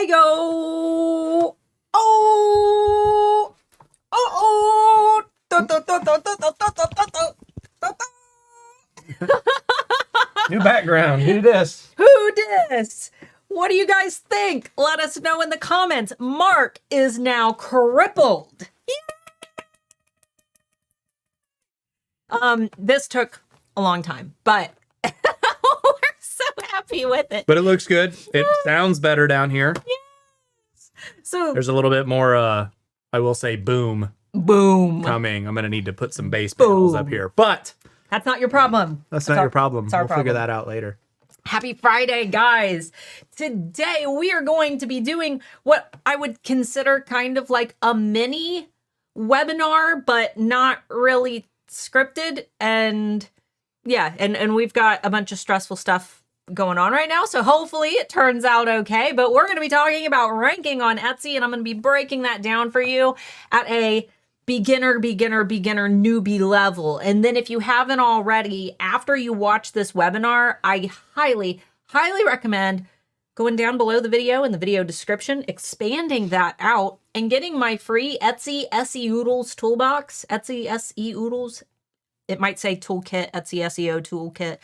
go. Oh. Oh. New background. Who this? Who dis? What do you guys think? Let us know in the comments. Mark is now crippled. This took a long time, but we're so happy with it. But it looks good. It sounds better down here. Yes. So there's a little bit more, I will say, boom coming. I'm going to need to put some bass panels up here, but that's not your problem. That's not your problem. We'll figure that out later. Happy Friday, guys. Today we are going to be doing what I would consider kind of like a mini webinar, but not really scripted. And yeah, and we've got a bunch of stressful stuff going on right now. So hopefully it turns out okay. But we're going to be talking about ranking on Etsy, and I'm going to be breaking that down for you at a beginner, newbie level. And then if you haven't already, after you watch this webinar, I highly recommend going down below the video in the video description, expanding that out and getting my free Etsy SEOodles toolbox, Etsy SEOodles. It might say toolkit, Etsy SEO toolkit.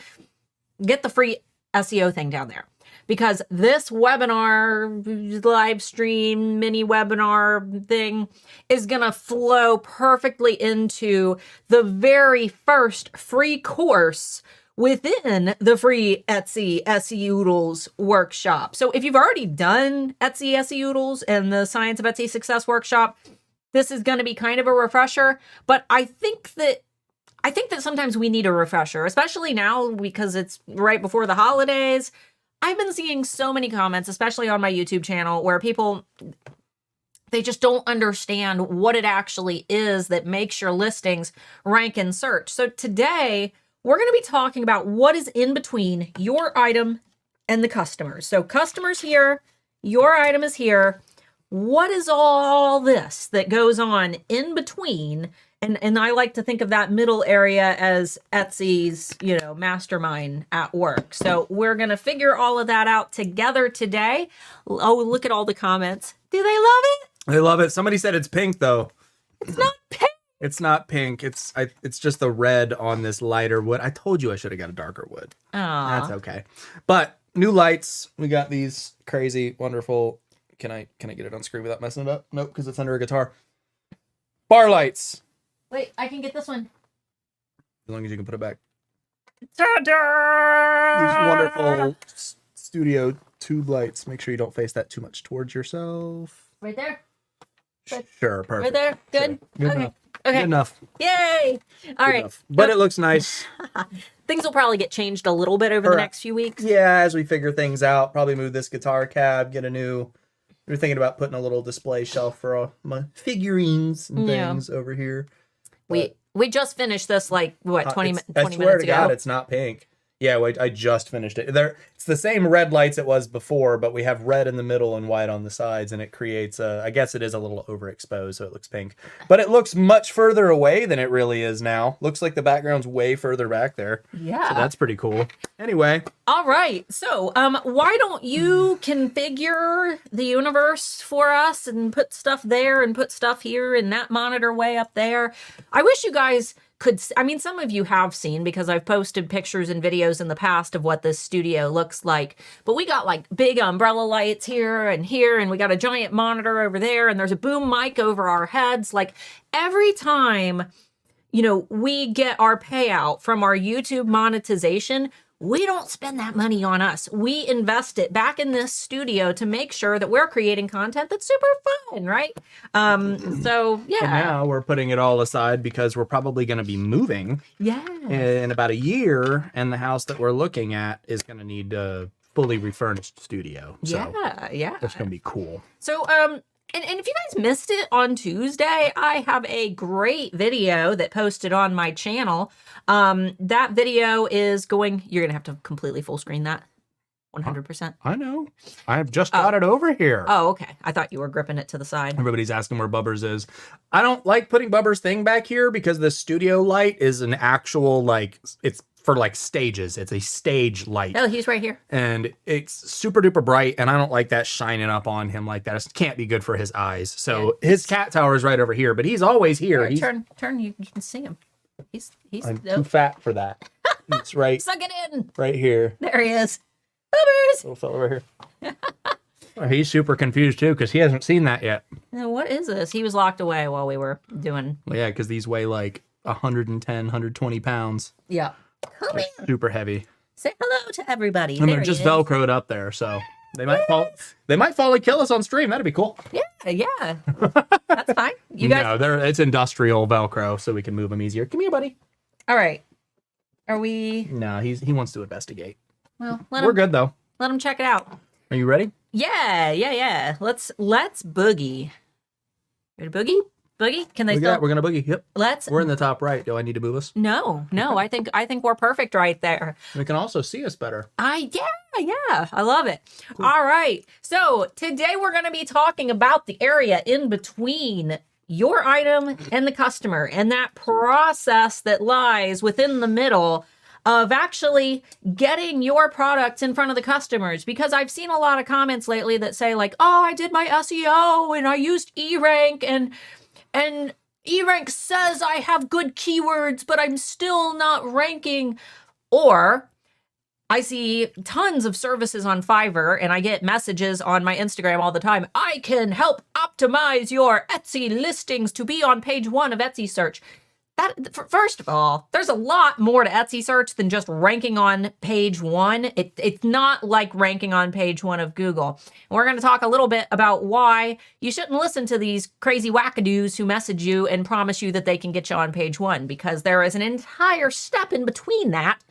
Get the free SEO thing down there. Because this webinar, live stream, mini webinar thing is going to flow perfectly into the very first free course within the free Etsy SEOodles workshop. So if you've already done Etsy SEOodles and the Science of Etsy Success workshop, this is going to be kind of a refresher. But I think that sometimes we need a refresher, especially now because it's right before the holidays. I've been seeing so many comments, especially on my YouTube channel, where people, they just don't understand what it actually is that makes your listings rank in search. So today, we're going to be talking about what is in between your item and the customers. So customers here, your item is here. What is all this that goes on in between? And I like to think of that middle area as Etsy's, mastermind at work. So we're going to figure all of that out together today. Oh, look at all the comments. Do they love it? They love it. Somebody said it's pink, though. It's not pink. It's not pink. It's just the red on this lighter wood. I told you I should have got a darker wood. Aww. That's okay. But new lights. We got these crazy, wonderful. Can I get it on screen without messing it up? Nope, because it's under a guitar. Bar lights. Wait, I can get this one. As long as you can put it back. Ta-da! These wonderful studio tube lights. Make sure you don't face that too much towards yourself. Right there? Sure, perfect. Right there? Good? Sure. Good Okay. enough. Okay. Good enough. Yay! All right. Enough. But it looks nice. Things will probably get changed a little bit over the next few weeks. Yeah, as we figure things out. Probably move this guitar cab, get a new... We're thinking about putting a little display shelf for all my figurines and things over here. We just finished this, like, what, 20 minutes ago? I swear to God, it's not pink. Yeah, wait, I just finished it. It's the same red lights it was before, but we have red in the middle and white on the sides, and it creates I guess it is a little overexposed, so it looks pink. But it looks much further away than it really is now. Looks like the background's way further back there. Yeah. So that's pretty cool. Anyway. All right. So, why don't you configure the universe for us and put stuff there and put stuff here and that monitor way up there? I wish you guys could, some of you have seen because I've posted pictures and videos in the past of what this studio looks like, but we got like big umbrella lights here, and we got a giant monitor over there, and there's a boom mic over our heads. Like every time, we get our payout from our YouTube monetization, we don't spend that money on us. We invest it back in this studio to make sure that we're creating content that's super fun, right? So yeah. And now we're putting it all aside because we're probably going to be moving in about a year, and the house that we're looking at is going to need a fully refurnished studio. So yeah. That's going to be cool. So, and if you guys missed it on Tuesday, I have a great video that posted on my channel. That video is you're going to have to completely full screen that. 100%. I know. I have just got it over here. Oh, okay. I thought you were gripping it to the side. Everybody's asking where Bubbers is. I don't like putting Bubbers' thing back here because the studio light is an actual, it's for like stages. It's a stage light. Oh, he's right here. And it's super duper bright, and I don't like that shining up on him like that. It can't be good for his eyes. So his cat tower is right over here, but he's always here. He's, turn. You can see him. He's I'm too fat for that. It's right. Suck it in. Right here. There he is. Boobers. Little fella right here. Oh, he's super confused too because he hasn't seen that yet. Now, what is this? He was locked away while we were doing. Well, yeah, because these weigh like 110, 120 pounds. Yeah. Come here. Super heavy. Say hello to everybody. And they're just Velcroed up there, so they might fall. They might fall and kill us on stream. That'd be cool. Yeah. That's fine. You guys. No, it's industrial Velcro, so we can move them easier. Come here, buddy. All right. Are we? No, he wants to investigate. Well, we're good though. Let him check it out. Are you ready? Yeah. Let's boogie. Ready to boogie? Boogie? Can they still? We're gonna boogie. Yep. We're in the top right. Do I need to move us? No. I think we're perfect right there. We can also see us better. Yeah. I love it. Cool. All right. So today we're going to be talking about the area in between your item and the customer, and that process that lies within the middle of actually getting your products in front of the customers. Because I've seen a lot of comments lately that say like, oh, I did my SEO and I used eRank and eRank says I have good keywords, but I'm still not ranking. Or I see tons of services on Fiverr and I get messages on my Instagram all the time. I can help optimize your Etsy listings to be on page 1 of Etsy search. First of all, there's a lot more to Etsy search than just ranking on page 1. It's not like ranking on page 1 of Google. And we're going to talk a little bit about why you shouldn't listen to these crazy wackadoos who message you and promise you that they can get you on page 1, because there is an entire step in between that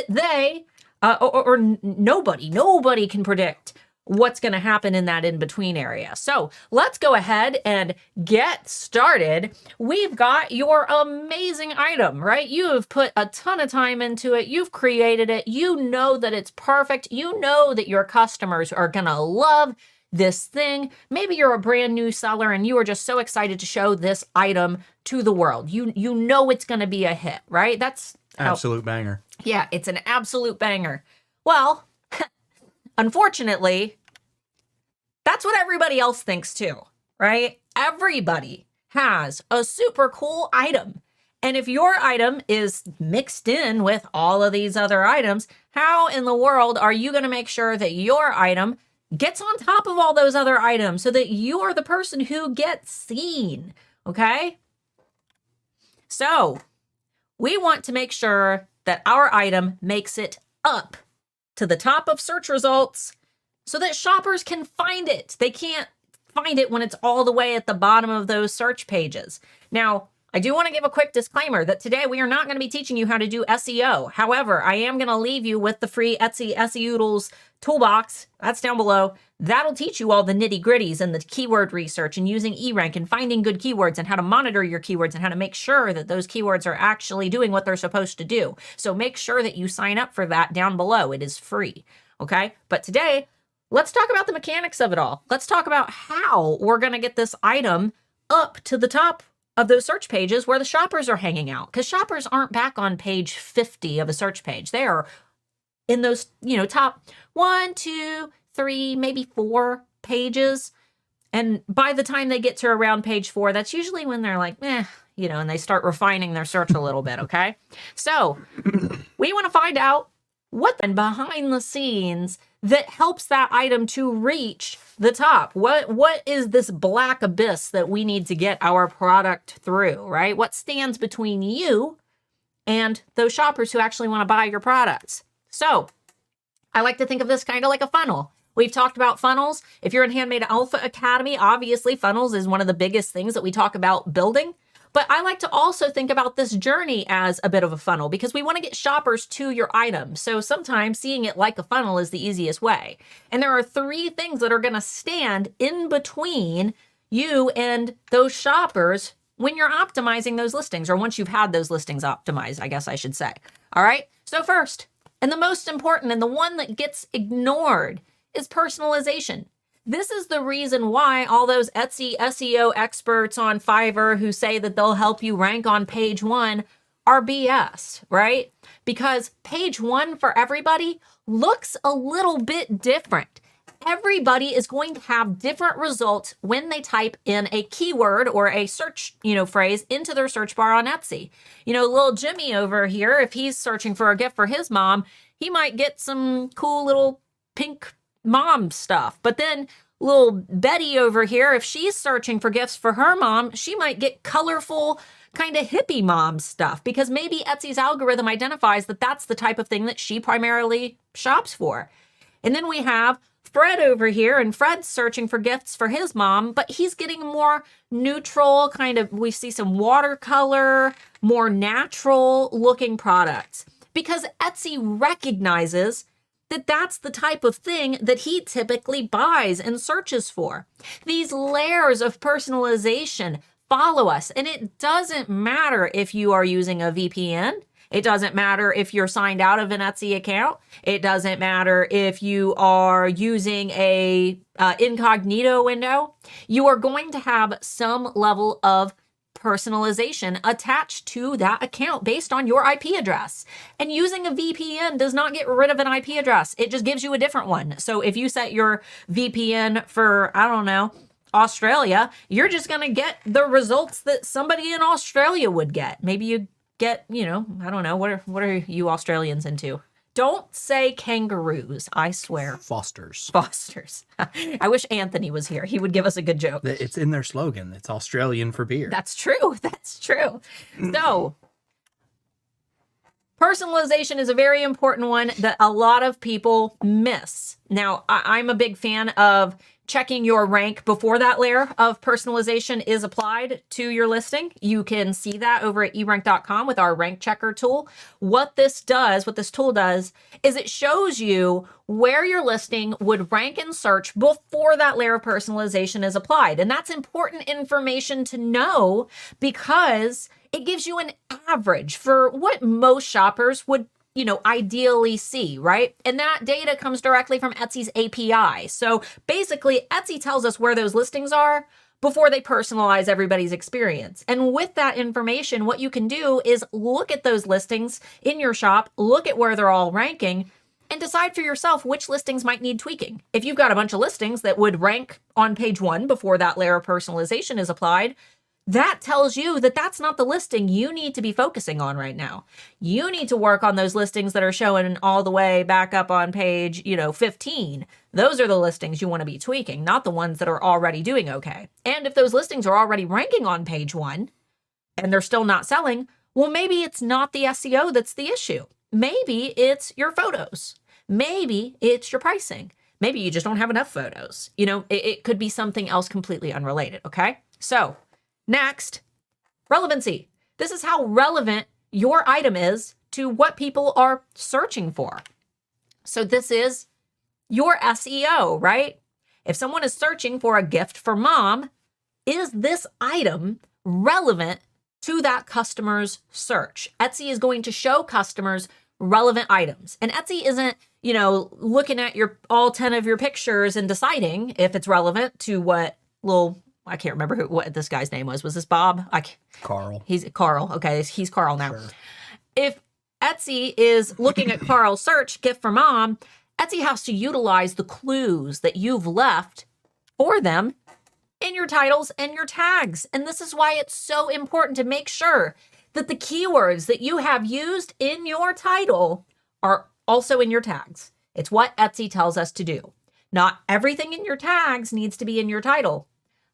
they or nobody can predict what's going to happen in that in-between area. So let's go ahead and get started. We've got your amazing item, right? You have put a ton of time into it. You've created it. You know that it's perfect. You know that your customers are going to love this thing. Maybe you're a brand new seller and you are just so excited to show this item to the world. You know it's going to be a hit, right? That's absolute banger. Yeah, it's an absolute banger. Well, unfortunately, that's what everybody else thinks too, right? Everybody has a super cool item. And if your item is mixed in with all of these other items, how in the world are you going to make sure that your item gets on top of all those other items so that you are the person who gets seen, okay? So we want to make sure that our item makes it up to the top of search results so that shoppers can find it. They can't find it when it's all the way at the bottom of those search pages. Now, I do want to give a quick disclaimer that today we are not going to be teaching you how to do SEO. However, I am going to leave you with the free Etsy SEOodles toolbox. That's down below. That'll teach you all the nitty gritties and the keyword research and using eRank and finding good keywords and how to monitor your keywords and how to make sure that those keywords are actually doing what they're supposed to do. So make sure that you sign up for that down below. It is free. Okay. But today, let's talk about the mechanics of it all. Let's talk about how we're going to get this item up to the top of those search pages where the shoppers are hanging out. Because shoppers aren't back on page 50 of a search page. They are in those, top 1, 2, 3, maybe 4 pages. And by the time they get to around page 4, that's usually when they're like, and they start refining their search a little bit, okay? So we want to find out what then behind the scenes that helps that item to reach the top. What is this black abyss that we need to get our product through, right? What stands between you and those shoppers who actually want to buy your products? So I like to think of this kind of like a funnel. We've talked about funnels. If you're in Handmade Alpha Academy, obviously funnels is one of the biggest things that we talk about building. But I like to also think about this journey as a bit of a funnel because we want to get shoppers to your item. So sometimes seeing it like a funnel is the easiest way. And there are 3 things that are going to stand in between you and those shoppers when you're optimizing those listings, or once you've had those listings optimized, I guess I should say. All right. So first, and the most important and the one that gets ignored is personalization. This is the reason why all those Etsy SEO experts on Fiverr who say that they'll help you rank on page 1 are BS, right? Because page one for everybody looks a little bit different. Everybody is going to have different results when they type in a keyword or a search, phrase into their search bar on Etsy. Little Jimmy over here, if he's searching for a gift for his mom, he might get some cool little pink mom stuff. But then little Betty over here, if she's searching for gifts for her mom, she might get colorful kind of hippie mom stuff because maybe Etsy's algorithm identifies that that's the type of thing that she primarily shops for. And then we have Fred over here, and Fred's searching for gifts for his mom, but he's getting more neutral kind of, we see some watercolor, more natural looking products because Etsy recognizes that that's the type of thing that he typically buys and searches for. These layers of personalization follow us, and it doesn't matter if you are using a VPN. It doesn't matter if you're signed out of an Etsy account. It doesn't matter if you are using a incognito window. You are going to have some level of personalization attached to that account based on your IP address. And using a VPN does not get rid of an IP address. It just gives you a different one. So if you set your VPN for, I don't know, Australia, you're just going to get the results that somebody in Australia would get. Maybe you get, I don't know, what are you Australians into? Don't say kangaroos, I swear. Fosters. I wish Anthony was here. He would give us a good joke. It's in their slogan. It's Australian for beer. That's true. So, personalization is a very important one that a lot of people miss. Now, I'm a big fan of checking your rank before that layer of personalization is applied to your listing. You can see that over at erank.com with our rank checker tool. What this tool does, is it shows you where your listing would rank in search before that layer of personalization is applied. And that's important information to know because it gives you an average for what most shoppers would ideally see, right? And that data comes directly from Etsy's API. So basically, Etsy tells us where those listings are before they personalize everybody's experience. And with that information, what you can do is look at those listings in your shop, look at where they're all ranking, and decide for yourself which listings might need tweaking. If you've got a bunch of listings that would rank on page one before that layer of personalization is applied, that tells you that that's not the listing you need to be focusing on right now. You need to work on those listings that are showing all the way back up on page, 15. Those are the listings you want to be tweaking, not the ones that are already doing okay. And if those listings are already ranking on page one and they're still not selling, well, maybe it's not the SEO that's the issue. Maybe it's your photos. Maybe it's your pricing. Maybe you just don't have enough photos. It could be something else completely unrelated, okay? So, next, relevancy. This is how relevant your item is to what people are searching for. So this is your SEO, right? If someone is searching for a gift for mom, is this item relevant to that customer's search? Etsy is going to show customers relevant items. And Etsy isn't, looking at all 10 of your pictures and deciding if it's relevant to what I can't remember what this guy's name was. Was this Bob? Carl. He's Carl. Okay, he's Carl now. Sure. If Etsy is looking at Carl's search, gift for mom, Etsy has to utilize the clues that you've left for them in your titles and your tags. And this is why it's so important to make sure that the keywords that you have used in your title are also in your tags. It's what Etsy tells us to do. Not everything in your tags needs to be in your title,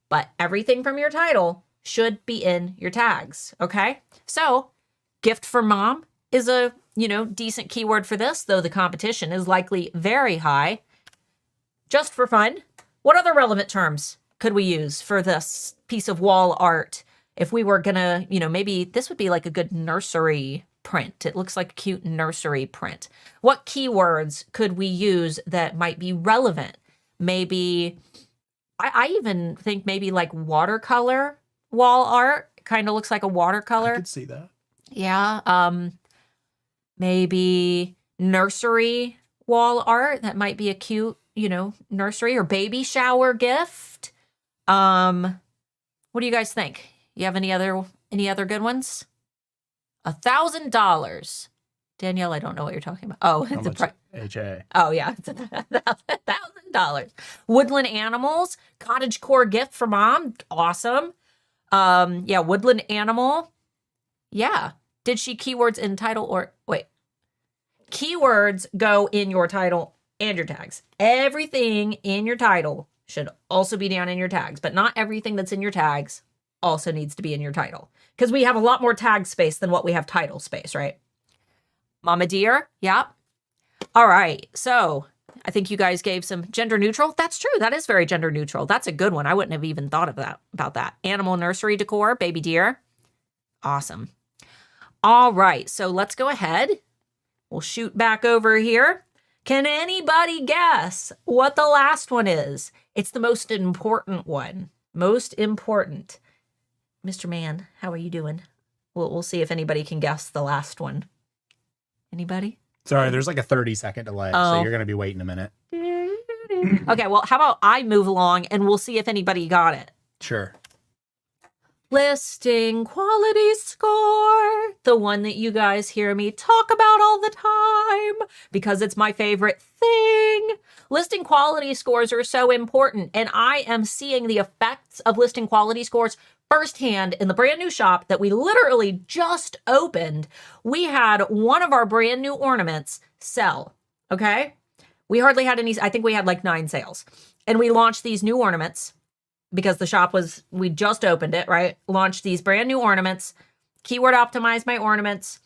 but everything from your title should be in your tags, okay? So, gift for mom is a, decent keyword for this, though the competition is likely very high. Just for fun, what other relevant terms could we use for this piece of wall art? If we were gonna, maybe this would be like a good nursery print. It looks like a cute nursery print. What keywords could we use that might be relevant? Maybe I even think maybe like watercolor wall art. Kind of looks like a watercolor. I could see that. Yeah. Maybe nursery wall art. That might be a cute, nursery or baby shower gift. What do you guys think? You have any other good ones? $1,000. Danielle, I don't know what you're talking about. Oh, How it's a much? price. HA. Oh yeah, it's $1,000. Woodland animals, cottage core gift for mom. Awesome. Yeah, woodland animal. Yeah. Did she keywords in title or wait? Keywords go in your title and your tags. Everything in your title should also be down in your tags, but not everything that's in your tags also needs to be in your title because we have a lot more tag space than what we have title space, right? Mama dear. Yeah. All right. So I think you guys gave some gender neutral. That's true. That is very gender neutral. That's a good one. I wouldn't have even thought of that about that. Animal nursery decor, baby deer. Awesome. All right. So let's go ahead. We'll shoot back over here. Can anybody guess what the last one is? It's the most important one. Most important. Mr. Man, how are you doing? We'll see if anybody can guess the last one. Anybody? Sorry, there's like a 30-second delay, so you're going to be waiting a minute. Okay, well, how about I move along and we'll see if anybody got it. Sure. Listing quality score. The one that you guys hear me talk about all the time because it's my favorite thing. Listing quality scores are so important, and I am seeing the effects of listing quality scores firsthand in the brand new shop that we literally just opened. We had one of our brand new ornaments sell, okay? We hardly had any, I think we had like 9 sales. And we launched these new ornaments because the shop was, we just opened it, right? Launched these brand new ornaments, keyword optimized my ornaments.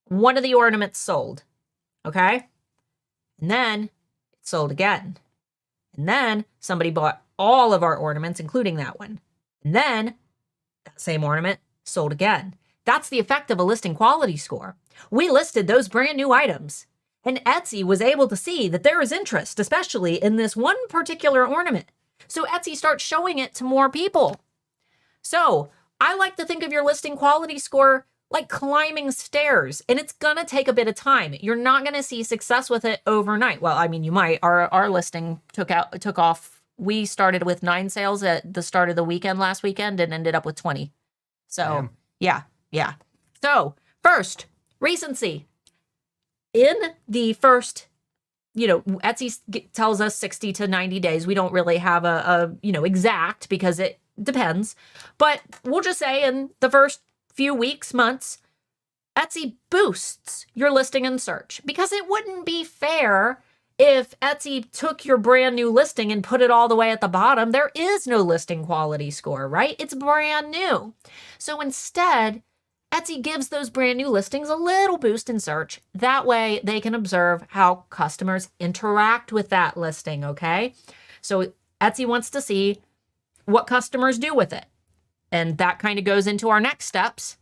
One of the ornaments sold, okay? And then it sold again. And then somebody bought all of our ornaments, including that one. And then that same ornament sold again. That's the effect of a listing quality score. We listed those brand new items, and Etsy was able to see that there is interest, especially in this one particular ornament. So Etsy starts showing it to more people. So I like to think of your listing quality score like climbing stairs, and it's gonna take a bit of time. You're not gonna see success with it overnight. Well, I mean, you might. Our listing took off. We started with 9 sales at the start of the weekend last weekend and ended up with 20. So yeah. So first, recency. In the first, Etsy tells us 60 to 90 days. We don't really have a exact because it depends. But we'll just say in the first few weeks, months, Etsy boosts your listing in search because it wouldn't be fair if Etsy took your brand new listing and put it all the way at the bottom. There is no listing quality score, right? It's brand new. So instead, Etsy gives those brand new listings a little boost in search. That way they can observe how customers interact with that listing, okay? So Etsy wants to see what customers do with it. And that kind of goes into our next steps,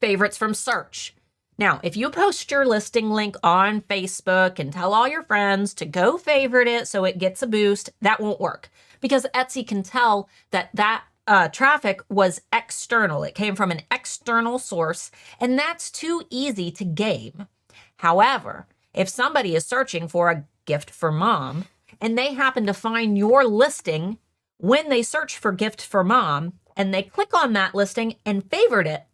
favorites from search. Now, if you post your listing link on Facebook and tell all your friends to go favorite it so it gets a boost, that won't work because Etsy can tell that traffic was external. It came from an external source, and that's too easy to game. However, if somebody is searching for a gift for mom and they happen to find your listing when they search for gift for mom and they click on that listing and favorite it,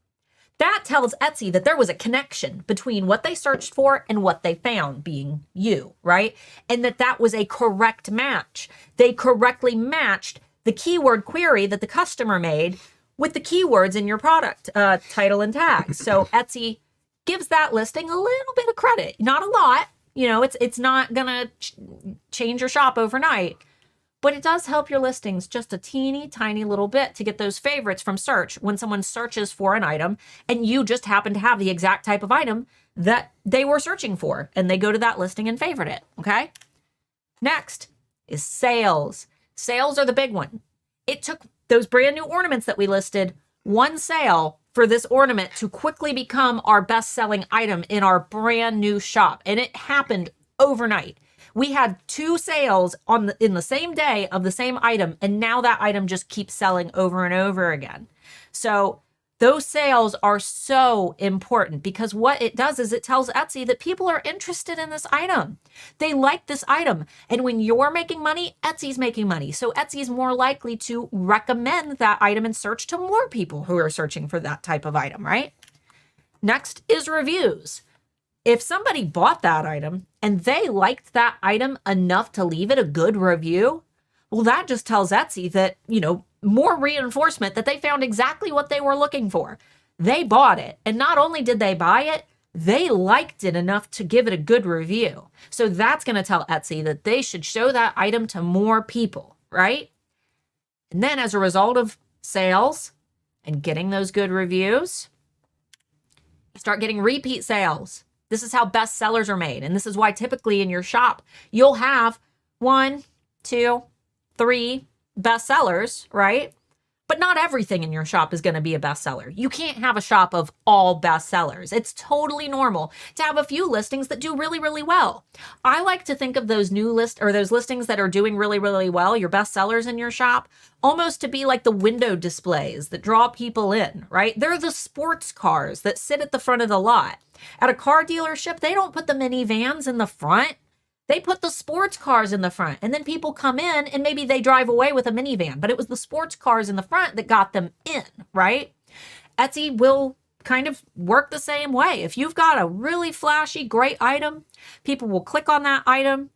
that tells Etsy that there was a connection between what they searched for and what they found, being you, right? And that was a correct match. They correctly matched the keyword query that the customer made with the keywords in your product title and tags. So Etsy gives that listing a little bit of credit, not a lot. It's not gonna change your shop overnight, but it does help your listings just a teeny tiny little bit to get those favorites from search when someone searches for an item and you just happen to have the exact type of item that they were searching for and they go to that listing and favorite it, okay? Next is sales. Sales are the big one. It took those brand new ornaments that we listed, one sale for this ornament to quickly become our best-selling item in our brand new shop, and it happened overnight. We had 2 sales in the same day of the same item, and now that item just keeps selling over and over again. So those sales are so important because what it does is it tells Etsy that people are interested in this item. They like this item. And when you're making money, Etsy's making money. So Etsy's more likely to recommend that item in search to more people who are searching for that type of item, right? Next is reviews. If somebody bought that item and they liked that item enough to leave it a good review, well, that just tells Etsy that, more reinforcement that they found exactly what they were looking for. They bought it. And not only did they buy it, they liked it enough to give it a good review. So that's going to tell Etsy that they should show that item to more people, right? And then as a result of sales and getting those good reviews, you start getting repeat sales. This is how best sellers are made. And this is why typically in your shop, you'll have 1, 2, 3 best sellers, right? But not everything in your shop is going to be a bestseller. You can't have a shop of all bestsellers. It's totally normal to have a few listings that do really, really well. I like to think of those those listings that are doing really, really well, your bestsellers in your shop, almost to be like the window displays that draw people in, right? They're the sports cars that sit at the front of the lot. At a car dealership, they don't put the minivans in the front. They put the sports cars in the front, and then people come in and maybe they drive away with a minivan, but it was the sports cars in the front that got them in, right? Etsy will kind of work the same way. If you've got a really flashy, great item, people will click on that item.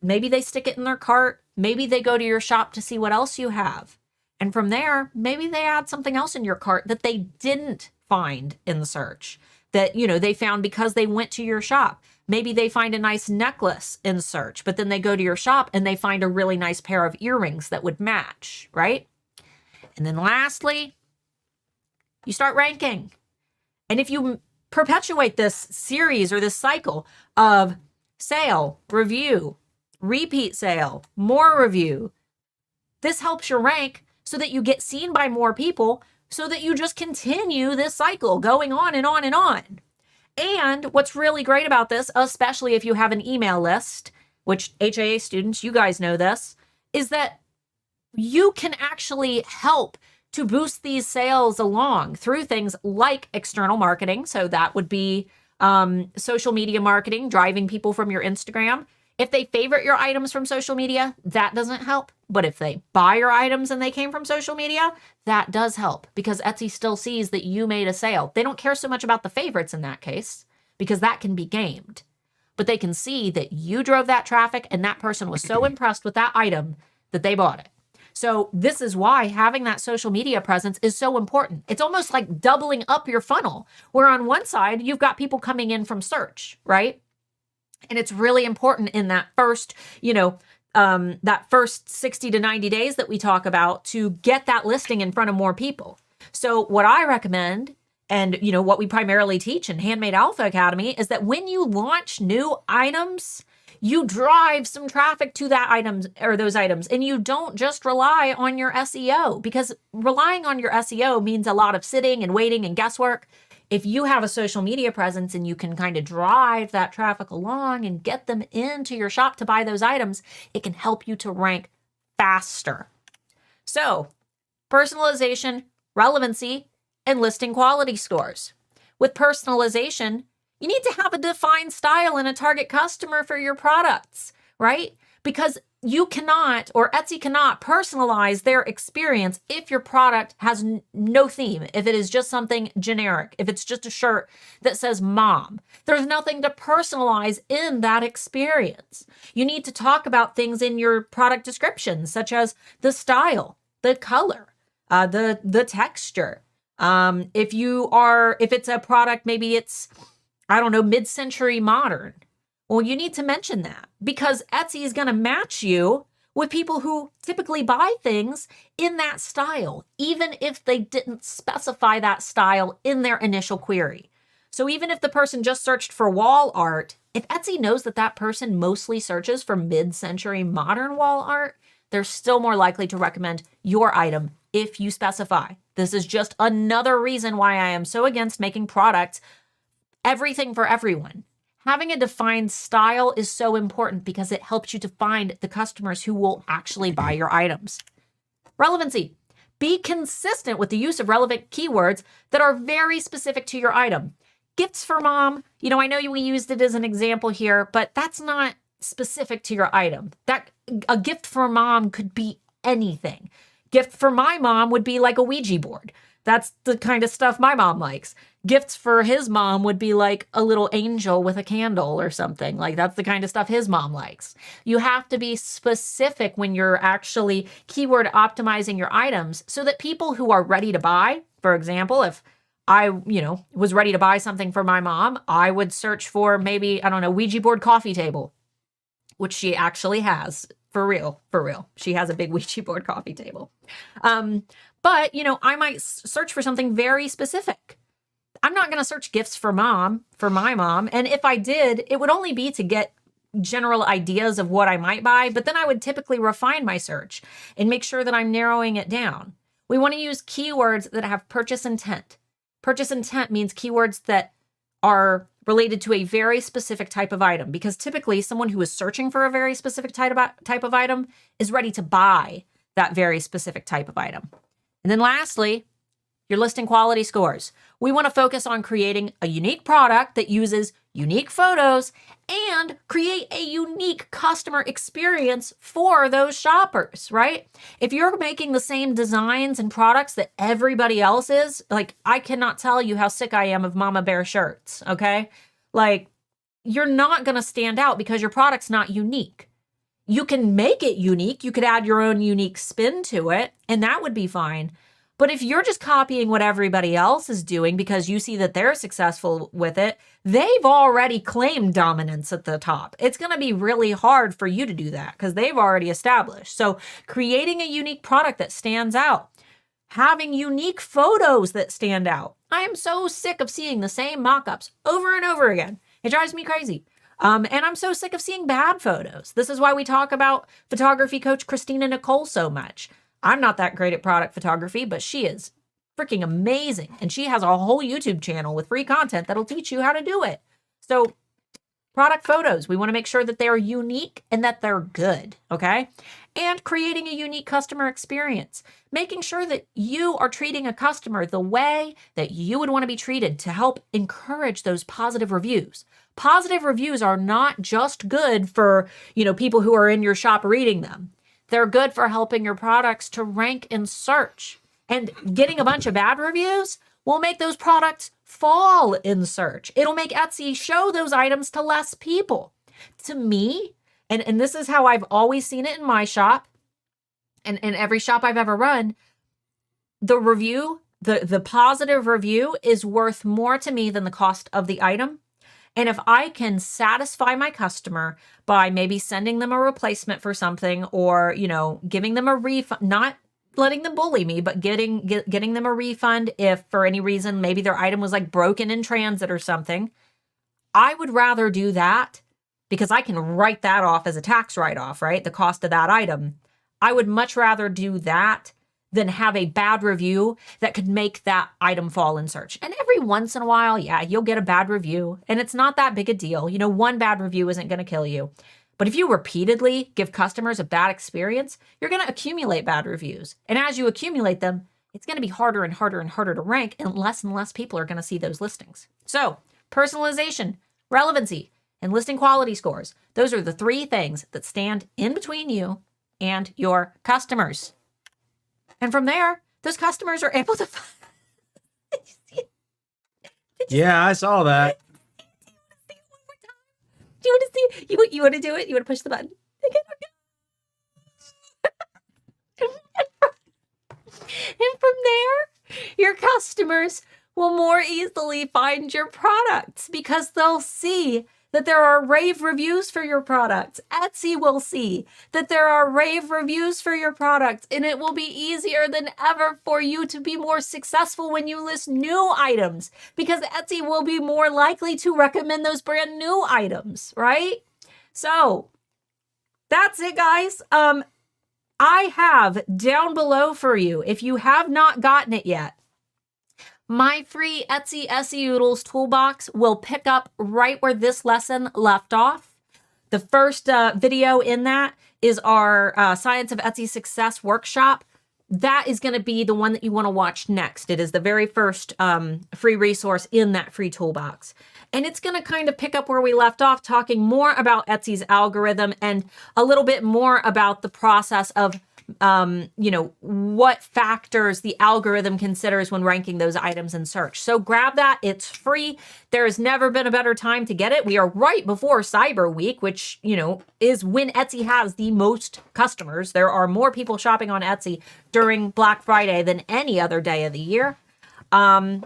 Maybe they stick it in their cart. Maybe they go to your shop to see what else you have. And from there, maybe they add something else in your cart that they didn't find in the search that, they found because they went to your shop. Maybe they find a nice necklace in search, but then they go to your shop and they find a really nice pair of earrings that would match, right? And then lastly, you start ranking. And if you perpetuate this series or this cycle of sale, review, repeat sale, more review, this helps your rank so that you get seen by more people, so that you just continue this cycle going on and on and on. And what's really great about this, especially if you have an email list, which HAA students, you guys know this, is that you can actually help to boost these sales along through things like external marketing. So that would be social media marketing, driving people from your Instagram. If they favorite your items from social media, that doesn't help. But if they buy your items and they came from social media, that does help because Etsy still sees that you made a sale. They don't care so much about the favorites in that case because that can be gamed. But they can see that you drove that traffic and that person was so impressed with that item that they bought it. So this is why having that social media presence is so important. It's almost like doubling up your funnel, where on one side, you've got people coming in from search, right? And it's really important in that first, that first 60 to 90 days that we talk about to get that listing in front of more people. So what I recommend, and what we primarily teach in Handmade Alpha Academy, is that when you launch new items, you drive some traffic to that items or those items, and you don't just rely on your SEO, because relying on your SEO means a lot of sitting and waiting and guesswork. If you have a social media presence and you can kind of drive that traffic along and get them into your shop to buy those items, it can help you to rank faster. So, personalization, relevancy, and listing quality scores. With personalization, you need to have a defined style and a target customer for your products, right? Because you cannot, or Etsy cannot, personalize their experience if your product has no theme, if it is just something generic, if it's just a shirt that says mom. There's nothing to personalize in that experience. You need to talk about things in your product description, such as the style, the color, the texture. If it's a product, maybe it's, mid-century modern. Well, you need to mention that because Etsy is going to match you with people who typically buy things in that style, even if they didn't specify that style in their initial query. So even if the person just searched for wall art, if Etsy knows that that person mostly searches for mid-century modern wall art, they're still more likely to recommend your item if you specify. This is just another reason why I am so against making products everything for everyone. Having a defined style is so important because it helps you to find the customers who will actually buy your items. Relevancy. Be consistent with the use of relevant keywords that are very specific to your item. Gifts for mom. I know we used it as an example here, but that's not specific to your item. A gift for mom could be anything. Gift for my mom would be like a Ouija board. That's the kind of stuff my mom likes. Gifts for his mom would be like a little angel with a candle or something. Like that's the kind of stuff his mom likes. You have to be specific when you're actually keyword optimizing your items so that people who are ready to buy, for example, if I, was ready to buy something for my mom, I would search for maybe, I don't know, Ouija board coffee table, which she actually has. For real. She has a big Ouija board coffee table. But, I might search for something very specific. I'm not going to search gifts for my mom. And if I did, it would only be to get general ideas of what I might buy. But then I would typically refine my search and make sure that I'm narrowing it down. We want to use keywords that have purchase intent. Purchase intent means keywords that are related to a very specific type of item, because typically someone who is searching for a very specific type of item is ready to buy that very specific type of item. And then lastly, your listing quality scores. We want to focus on creating a unique product that uses unique photos and create a unique customer experience for those shoppers, right? If you're making the same designs and products that everybody else is, like I cannot tell you how sick I am of Mama Bear shirts, okay? Like you're not going to stand out because your product's not unique. You can make it unique. You could add your own unique spin to it, and that would be fine. But if you're just copying what everybody else is doing because you see that they're successful with it, they've already claimed dominance at the top. It's going to be really hard for you to do that because they've already established. So creating a unique product that stands out, having unique photos that stand out. I am so sick of seeing the same mock-ups over and over again. It drives me crazy. And I'm so sick of seeing bad photos. This is why we talk about photography coach Christina Nicole so much. I'm not that great at product photography, but she is freaking amazing. And she has a whole YouTube channel with free content that'll teach you how to do it. So product photos, we want to make sure that they're unique and that they're good, okay? And creating a unique customer experience, making sure that you are treating a customer the way that you would want to be treated to help encourage those positive reviews. Positive reviews are not just good for, people who are in your shop reading them. They're good for helping your products to rank in search. And getting a bunch of bad reviews will make those products fall in search. It'll make Etsy show those items to less people. To me, and this is how I've always seen it in my shop and every shop I've ever run, the review, the positive review is worth more to me than the cost of the item. And if I can satisfy my customer by maybe sending them a replacement for something or, giving them a refund, not letting them bully me, but getting them a refund if for any reason, maybe their item was like broken in transit or something, I would rather do that because I can write that off as a tax write-off, right? The cost of that item. I would much rather do that than have a bad review that could make that item fall in search. And every once in a while, yeah, you'll get a bad review and it's not that big a deal. One bad review isn't going to kill you. But if you repeatedly give customers a bad experience, you're going to accumulate bad reviews. And as you accumulate them, it's going to be harder and harder and harder to rank and less people are going to see those listings. So personalization, relevancy, and listing quality scores. Those are the three things that stand in between you and your customers. And from there, those customers are able to. Yeah, I saw that. Do you want to see? You want to do it? You want to push the button? And from there, your customers will more easily find your products because they'll see that there are rave reviews for your products. Etsy will see that there are rave reviews for your products, and it will be easier than ever for you to be more successful when you list new items because Etsy will be more likely to recommend those brand new items, right? So that's it, guys. I have down below for you, if you have not gotten it yet, my free Etsy SEO toolbox will pick up right where this lesson left off. The first video in that is our Science of Etsy Success workshop. That is going to be the one that you want to watch next. It is the very first free resource in that free toolbox. And it's going to kind of pick up where we left off, talking more about Etsy's algorithm and a little bit more about the process of what factors the algorithm considers when ranking those items in search. So grab that. It's free. There has never been a better time to get it. We are right before Cyber Week, which, is when Etsy has the most customers. There are more people shopping on Etsy during Black Friday than any other day of the year. And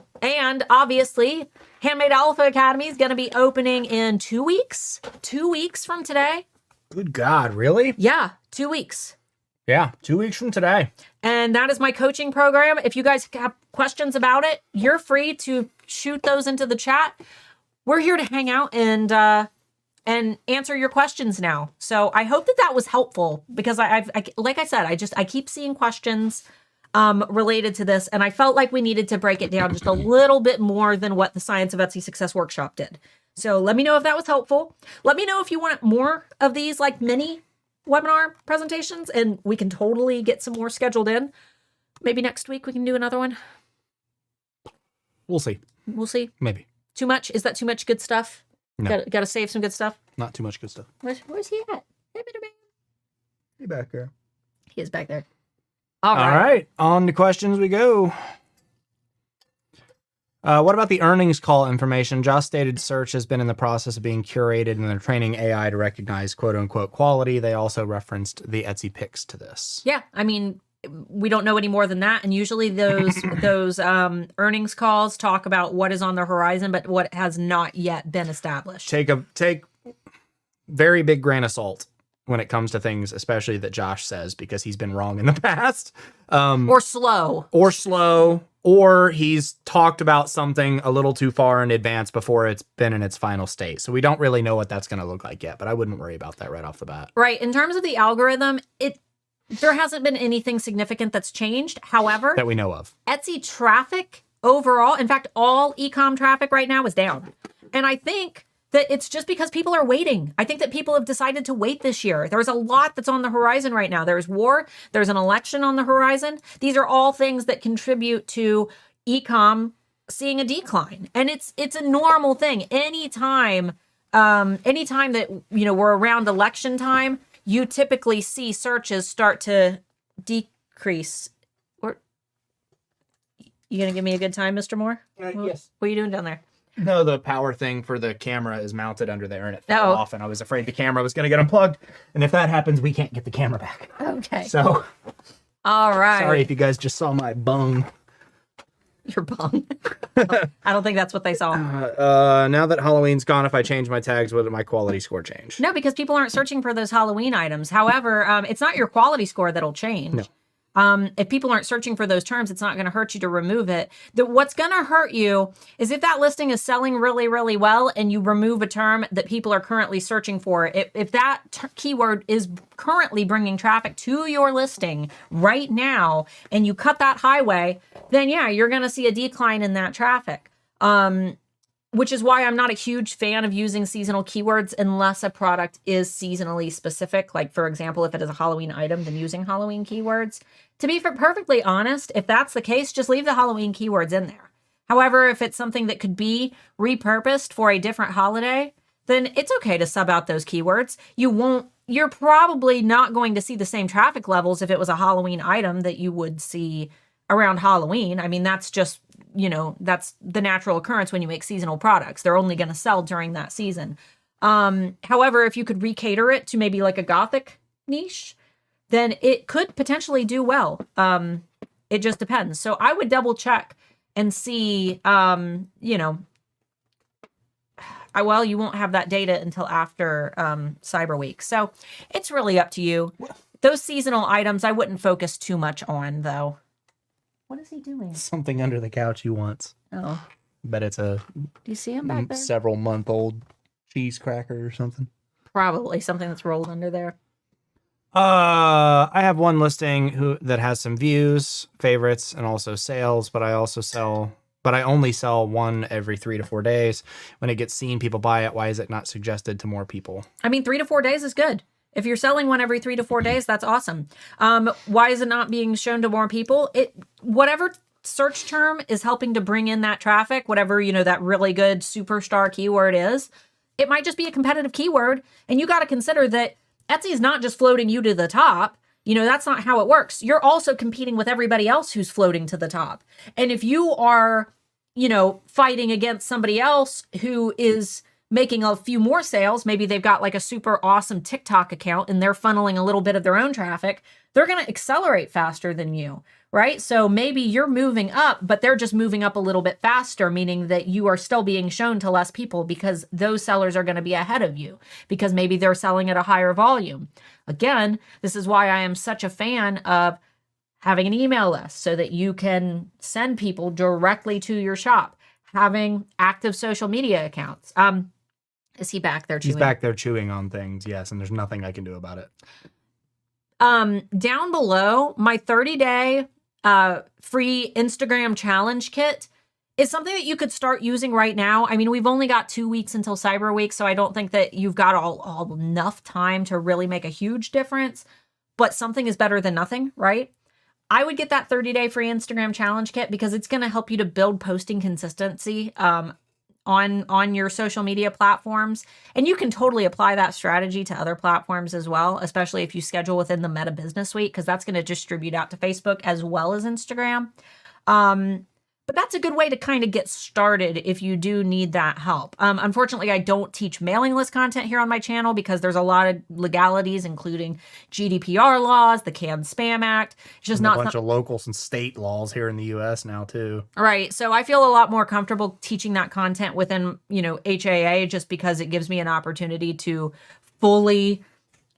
obviously, Handmade Alpha Academy is going to be opening in 2 weeks. 2 weeks from today. Good God, really? Yeah, 2 weeks. Yeah, 2 weeks from today. And that is my coaching program. If you guys have questions about it, you're free to shoot those into the chat. We're here to hang out and answer your questions now. So I hope that was helpful, because I like I said, I keep seeing questions related to this, and I felt like we needed to break it down just a little bit more than what the Science of Etsy Success Workshop did. So let me know if that was helpful. Let me know if you want more of these like mini webinar presentations, and we can totally get some more scheduled in. Maybe next week we can do another one. We'll see. We'll see. Maybe. Too much? Is that too much good stuff? No. Got to save some good stuff? Not too much good stuff. Where's he at? Hey, back there. He is back there. All right. On to questions we go. What about the earnings call information? Josh stated search has been in the process of being curated, and they're training AI to recognize quote-unquote quality. They also referenced the Etsy picks to this. Yeah, I mean, we don't know any more than that. And usually those earnings calls talk about what is on the horizon, but what has not yet been established. Take very big grain of salt when it comes to things, especially that Josh says, because he's been wrong in the past. Or slow. Or he's talked about something a little too far in advance before it's been in its final state. So we don't really know what that's going to look like yet, but I wouldn't worry about that right off the bat. Right. In terms of the algorithm, there hasn't been anything significant that's changed. However, that we know of. Etsy traffic overall, in fact, all e-com traffic right now is down. And I think that it's just because people are waiting. I think that people have decided to wait this year. There's a lot that's on the horizon right now. There's war. There's an election on the horizon. These are all things that contribute to e-com seeing a decline. And it's a normal thing. Anytime that, we're around election time, you typically see searches start to decrease. Or you going to give me a good time, Mr. Moore? Yes. What are you doing down there? No, the power thing for the camera is mounted under there, and it fell off, and I was afraid the camera was going to get unplugged. And if that happens, we can't get the camera back. Okay. So, all right. Sorry if you guys just saw my bung. Your bung. I don't think that's what they saw. Now that Halloween's gone, if I change my tags, will my quality score change? No, because people aren't searching for those Halloween items. However, it's not your quality score that'll change. No. If people aren't searching for those terms, it's not going to hurt you to remove it. What's going to hurt you is if that listing is selling really, really well and you remove a term that people are currently searching for. If that keyword is currently bringing traffic to your listing right now and you cut that highway, then yeah, you're going to see a decline in that traffic. Which is why I'm not a huge fan of using seasonal keywords unless a product is seasonally specific. Like, for example, if it is a Halloween item, then using Halloween keywords. To be perfectly honest, if that's the case, just leave the Halloween keywords in there. However, if it's something that could be repurposed for a different holiday, then it's okay to sub out those keywords. You're probably not going to see the same traffic levels if it was a Halloween item that you would see around Halloween. I mean, that's just, that's the natural occurrence when you make seasonal products. They're only going to sell during that season. However, if you could recater it to maybe like a Gothic niche, then it could potentially do well. It just depends. So I would double check and see, you won't have that data until after Cyber Week. So it's really up to you. Those seasonal items, I wouldn't focus too much on, though. What is he doing? Something under the couch he wants. Oh. Bet it's a Do you see him back there? several month old cheese cracker or something. Probably something that's rolled under there. I have one listing that has some views, favorites, and also sales, but I only sell one every 3 to 4 days. When it gets seen, people buy it. Why is it not suggested to more people? I mean, 3 to 4 days is good. If you're selling one every 3 to 4 days, that's awesome. Why is it not being shown to more people? Whatever search term is helping to bring in that traffic, whatever, that really good superstar keyword is, it might just be a competitive keyword. And you got to consider that Etsy is not just floating you to the top. That's not how it works. You're also competing with everybody else who's floating to the top. And if you are, fighting against somebody else who is making a few more sales, maybe they've got like a super awesome TikTok account and they're funneling a little bit of their own traffic, they're going to accelerate faster than you, right? So maybe you're moving up, but they're just moving up a little bit faster, meaning that you are still being shown to less people because those sellers are going to be ahead of you because maybe they're selling at a higher volume. Again, this is why I am such a fan of having an email list so that you can send people directly to your shop, having active social media accounts. Is he back there chewing? He's back there chewing on things, yes, and there's nothing I can do about it. Down below, my 30-day free Instagram challenge kit is something that you could start using right now. I mean, we've only got 2 weeks until Cyber Week, so I don't think that you've got all enough time to really make a huge difference, but something is better than nothing, right? I would get that 30-day free Instagram challenge kit because it's going to help you to build posting consistency on your social media platforms. And you can totally apply that strategy to other platforms as well, especially if you schedule within the Meta Business Suite, because that's going to distribute out to Facebook as well as Instagram. But that's a good way to kind of get started if you do need that help. Unfortunately, I don't teach mailing list content here on my channel because there's a lot of legalities, including GDPR laws, the Canned Spam Act. It's just not a bunch of local and state laws here in the U.S. now too. Right. So I feel a lot more comfortable teaching that content within, HAA just because it gives me an opportunity to fully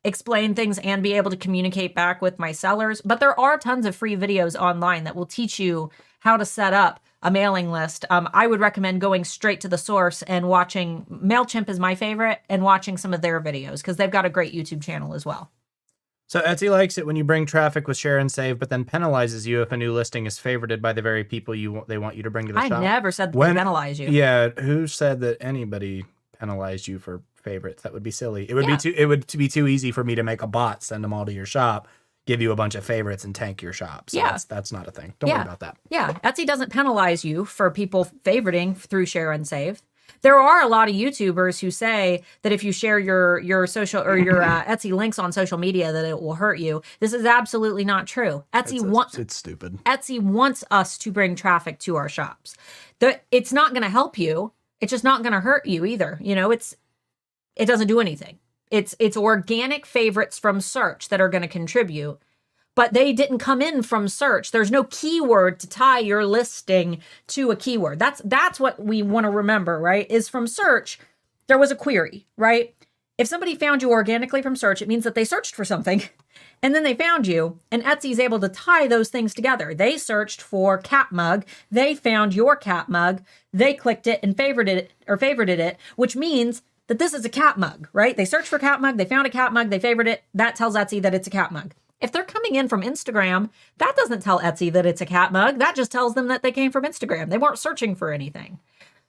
explain things and be able to communicate back with my sellers. But there are tons of free videos online that will teach you how to set up a mailing list. I would recommend going straight to the source and watching. MailChimp is my favorite, and watching some of their videos because they've got a great YouTube channel as well. So Etsy likes it when you bring traffic with share and save, but then penalizes you if a new listing is favorited by the very people they want you to bring to the shop. I never said that they penalize you. Yeah, who said that anybody penalized you for favorites? That would be silly. It would be too easy for me to make a bot, send them all to your shop, give you a bunch of favorites, and tank your shop. So that's not a thing. Don't worry about that. Yeah, Etsy doesn't penalize you for people favoriting through share and save. There are a lot of YouTubers who say that if you share your social or your Etsy links on social media, that it will hurt you. This is absolutely not true. It's stupid. Etsy wants us to bring traffic to our shops. It's not going to help you. It's just not going to hurt you either. It doesn't do anything. It's organic favorites from search that are going to contribute, but they didn't come in from search. There's no keyword to tie your listing to a keyword. That's what we want to remember, right? Is from search, there was a query, right? If somebody found you organically from search, it means that they searched for something and then they found you, and Etsy is able to tie those things together. They searched for cat mug. They found your cat mug. They clicked it and favorited it, which means that this is a cat mug, right? They searched for cat mug. They found a cat mug. They favored it. That tells Etsy that it's a cat mug. If they're coming in from Instagram, that doesn't tell Etsy that it's a cat mug. That just tells them that they came from Instagram. They weren't searching for anything.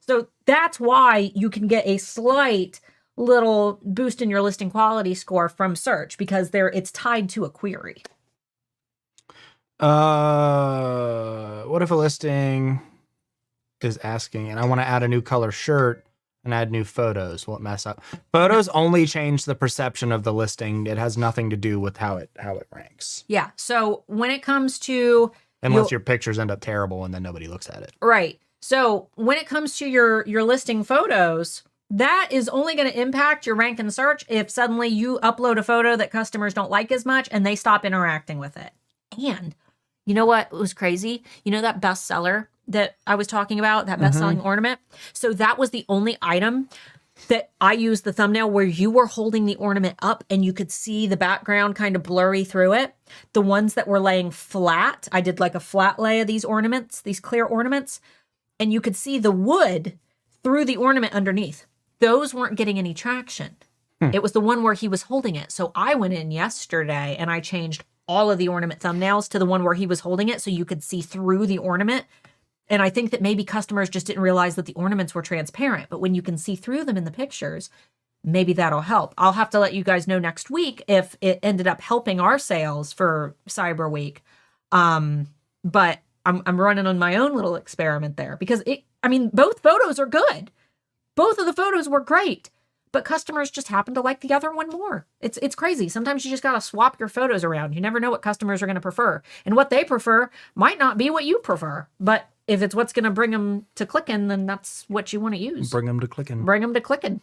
So that's why you can get a slight little boost in your listing quality score from search, because it's tied to a query. What if a listing is asking, and I want to add a new color shirt and add new photos? Will it mess up? Photos only change the perception of the listing. It has nothing to do with how it ranks. Yeah. So when it comes to unless your pictures end up terrible and then nobody looks at it. Right. So when it comes to your listing photos, that is only going to impact your rank and search if suddenly you upload a photo that customers don't like as much and they stop interacting with it. And you know what was crazy? You know that bestseller that I was talking about, that best-selling ornament? So that was the only item that I used the thumbnail where you were holding the ornament up and you could see the background kind of blurry through it. The ones that were laying flat, I did like a flat lay of these ornaments, these clear ornaments, and you could see the wood through the ornament underneath. Those weren't getting any traction. It was the one where he was holding it. So I went in yesterday and I changed all of the ornament thumbnails to the one where he was holding it so you could see through the ornament. And I think that maybe customers just didn't realize that the ornaments were transparent, but when you can see through them in the pictures, maybe that'll help. I'll have to let you guys know next week if it ended up helping our sales for Cyber Week. But I'm running on my own little experiment there because both photos are good. Both of the photos were great, but customers just happen to like the other one more. It's crazy. Sometimes you just got to swap your photos around. You never know what customers are going to prefer. And what they prefer might not be what you prefer. But if it's what's going to bring them to clicking, then that's what you want to use. Bring them to clicking. Bring them to clicking.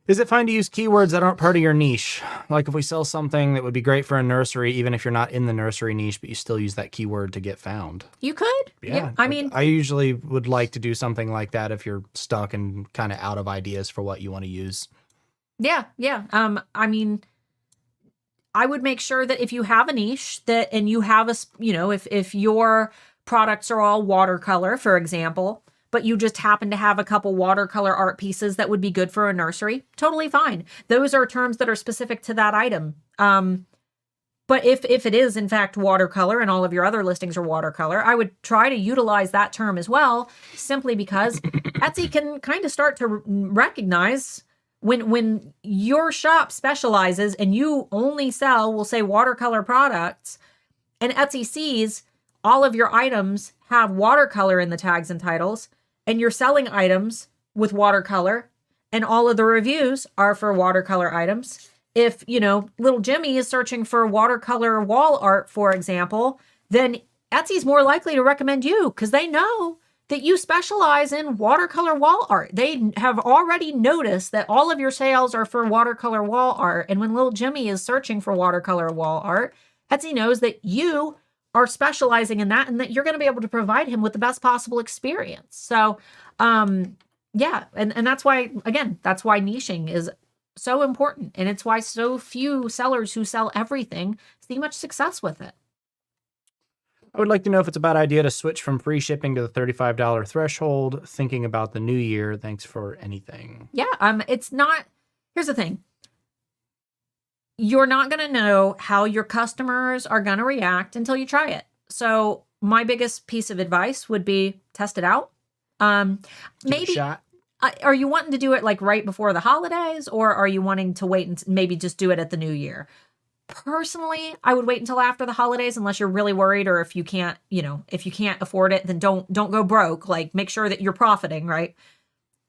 Is it fine to use keywords that aren't part of your niche? Like if we sell something that would be great for a nursery, even if you're not in the nursery niche, but you still use that keyword to get found. You could. Yeah. I mean, I usually would like to do something like that if you're stuck and kind of out of ideas for what you want to use. Yeah. I mean, I would make sure that if you have a niche that, and you have if your products are all watercolor, for example, but you just happen to have a couple watercolor art pieces that would be good for a nursery, totally fine. Those are terms that are specific to that item. But if it is in fact watercolor and all of your other listings are watercolor, I would try to utilize that term as well, simply because Etsy can kind of start to recognize when your shop specializes and you only sell, we'll say, watercolor products, and Etsy sees all of your items have watercolor in the tags and titles, and you're selling items with watercolor, and all of the reviews are for watercolor items. If, little Jimmy is searching for watercolor wall art, for example, then Etsy's more likely to recommend you because they know that you specialize in watercolor wall art. They have already noticed that all of your sales are for watercolor wall art. And when little Jimmy is searching for watercolor wall art, Etsy knows that you are specializing in that and that you're going to be able to provide him with the best possible experience. So, yeah. And that's why, again, that's why niching is so important. And it's why so few sellers who sell everything see much success with it. I would like to know if it's a bad idea to switch from free shipping to the $35 threshold, thinking about the new year. Thanks for anything. Yeah. It's not, here's the thing. You're not going to know how your customers are going to react until you try it. So my biggest piece of advice would be test it out. Maybe shot. Are you wanting to do it like right before the holidays, or are you wanting to wait and maybe just do it at the new year? Personally, I would wait until after the holidays unless you're really worried, or if you can't, if you can't afford it, then don't go broke. Like, make sure that you're profiting, right?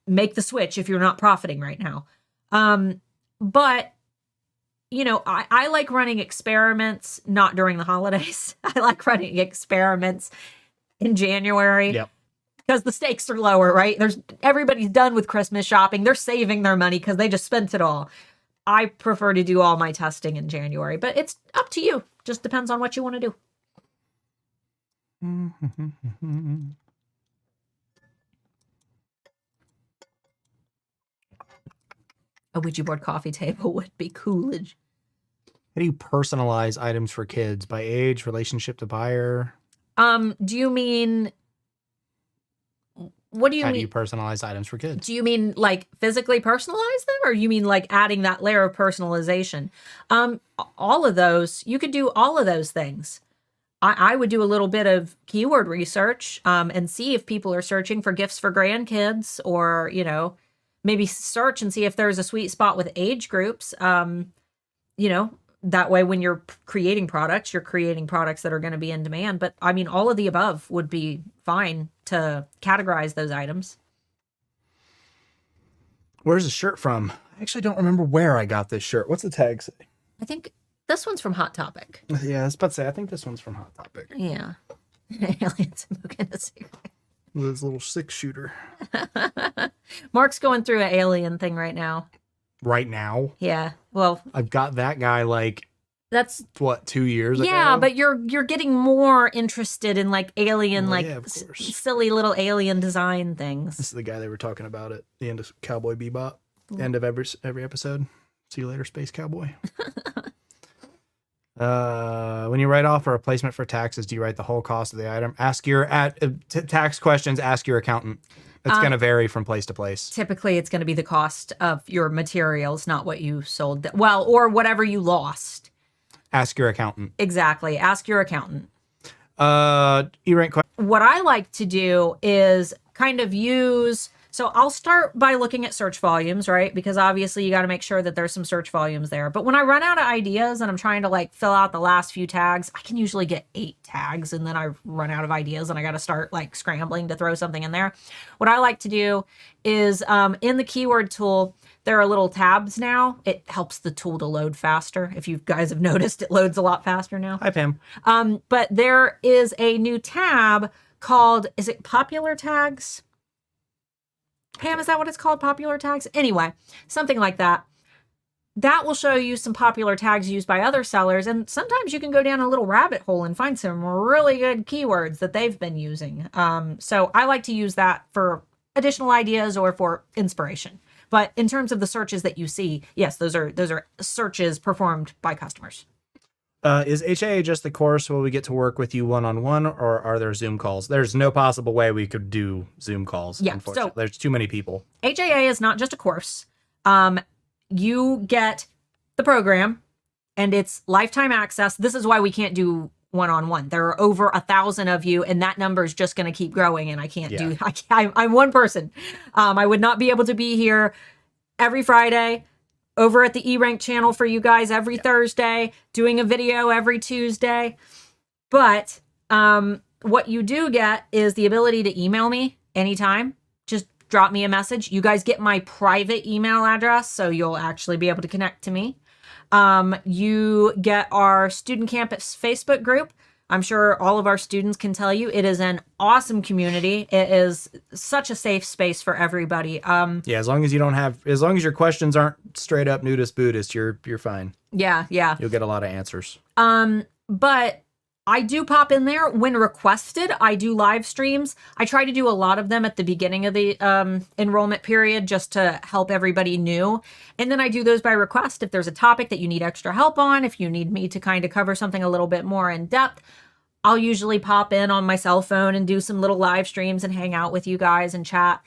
Make the switch if you're not profiting right now. But I like running experiments, not during the holidays. I like running experiments in January. Yep. Because the stakes are lower, right? Everybody's done with Christmas shopping. They're saving their money because they just spent it all. I prefer to do all my testing in January, but it's up to you. Just depends on what you want to do. A Ouija board coffee table would be Coolidge. How do you personalize items for kids? By age, relationship to buyer? Do you mean... What do you mean? How do you personalize items for kids? Do you mean like physically personalize them, or you mean like adding that layer of personalization? All of those, you could do all of those things. I would do a little bit of keyword research and see if people are searching for gifts for grandkids, or, maybe search and see if there's a sweet spot with age groups. That way when you're creating products, you're creating products that are going to be in demand. But I mean, all of the above would be fine to categorize those items. Where's the shirt from? I actually don't remember where I got this shirt. What's the tag say? I think this one's from Hot Topic. Yeah, I was about to say, I think this one's from Hot Topic. Yeah. Aliens smoking a cigarette. This little 6-shooter. Mark's going through an alien thing right now. Right now? Yeah. Well, I've got that guy that's 2 years ago? Yeah, but you're getting more interested in like alien, silly little alien design things. This is the guy they were talking about at the end of Cowboy Bebop. End of every episode. See you later, Space Cowboy. When you write off a replacement for taxes, do you write the whole cost of the item? Ask your tax questions. Ask your accountant. It's going to vary from place to place. Typically, it's going to be the cost of your materials, not what you sold. Or whatever you lost. Ask your accountant. Exactly. Ask your accountant. E-rank question. What I like to do is kind of use So I'll start by looking at search volumes, right? Because obviously you got to make sure that there's some search volumes there. But when I run out of ideas and I'm trying to like fill out the last few tags, I can usually get 8 tags and then I run out of ideas and I got to start like scrambling to throw something in there. What I like to do is in the keyword tool, there are little tabs now. It helps the tool to load faster. If you guys have noticed, it loads a lot faster now. Hi, Pam. But there is a new tab called, is it popular tags? Pam, is that what it's called? Popular tags? Anyway, something like that. That will show you some popular tags used by other sellers. And sometimes you can go down a little rabbit hole and find some really good keywords that they've been using. So I like to use that for additional ideas or for inspiration. But in terms of the searches that you see, yes, those are searches performed by customers. Is HAA just the course where we get to work with you one-on-one, or are there Zoom calls? There's no possible way we could do Zoom calls, Yeah, unfortunately. so there's too many people. HAA is not just a course. You get the program, and it's lifetime access. This is why we can't do one-on-one. There are over 1,000 of you, and that number is just going to keep growing, and I can't do, I'm one person. I would not be able to be here every Friday, over at the eRank channel for you guys every Thursday, doing a video every Tuesday. But what you do get is the ability to email me anytime. Just drop me a message. You guys get my private email address, so you'll actually be able to connect to me. You get our Student Campus Facebook group. I'm sure all of our students can tell you it is an awesome community. It is such a safe space for everybody. Yeah, as long as your questions aren't straight up nudist Buddhist, you're fine. Yeah. You'll get a lot of answers. But I do pop in there when requested. I do live streams. I try to do a lot of them at the beginning of the enrollment period just to help everybody new. And then I do those by request. If there's a topic that you need extra help on, if you need me to kind of cover something a little bit more in depth, I'll usually pop in on my cell phone and do some little live streams and hang out with you guys and chat.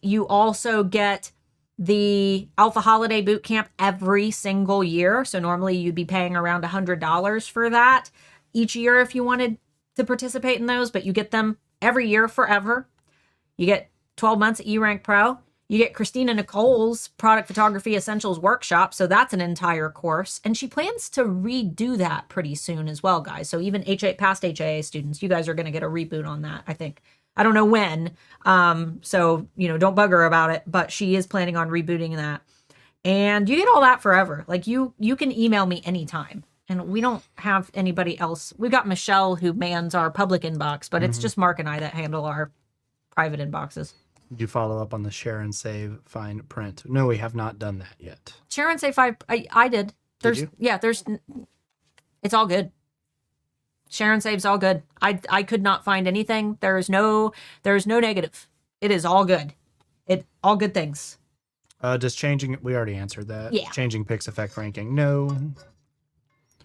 You also get the Alpha Holiday Bootcamp every single year. So normally you'd be paying around $100 for that each year if you wanted to participate in those, but you get them every year forever. You get 12 months at eRank Pro. You get Christina Nicole's Product Photography Essentials Workshop. So that's an entire course. And she plans to redo that pretty soon as well, guys. So even past HAA students, you guys are going to get a reboot on that, I think. I don't know when. So, don't bug her about it, but she is planning on rebooting that. And you get all that forever. Like you can email me anytime. And we don't have anybody else. We've got Michelle who mans our public inbox, but it's just Mark and I that handle our private inboxes. Did you follow up on the share and save, find, print? No, we have not done that yet. Share and save 5. I did. Did you? Yeah, it's all good. Share and save's all good. I could not find anything. There's no negative. It is all good. All good things. Does changing, we already answered that. Yeah. Changing picks affect ranking? No.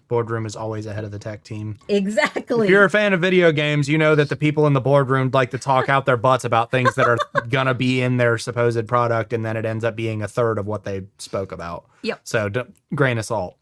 Boardroom is always ahead of the tech team. Exactly. If you're a fan of video games, you know that the people in the boardroom like to talk out their butts about things that are gonna be in their supposed product, and then it ends up being a third of what they spoke about. Yep. So grain of salt.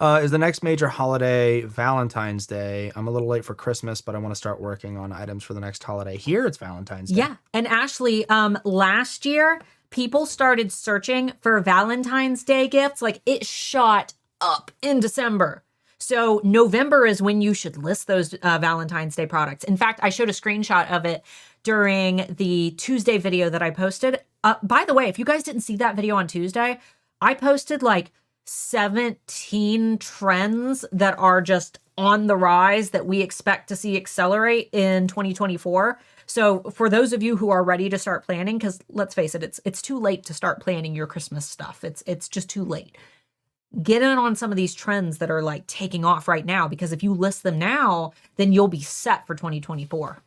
Is the next major holiday Valentine's Day? I'm a little late for Christmas, but I want to start working on items for the next holiday. Here it's Valentine's Day. Yeah. And Ashley, last year, people started searching for Valentine's Day gifts. Like it shot up in December. So November is when you should list those Valentine's Day products. In fact, I showed a screenshot of it during the Tuesday video that I posted. By the way, if you guys didn't see that video on Tuesday, I posted like 17 trends that are just on the rise that we expect to see accelerate in 2024. So for those of you who are ready to start planning, because let's face it, it's too late to start planning your Christmas stuff. It's just too late. Get in on some of these trends that are like taking off right now, because if you list them now, then you'll be set for 2024.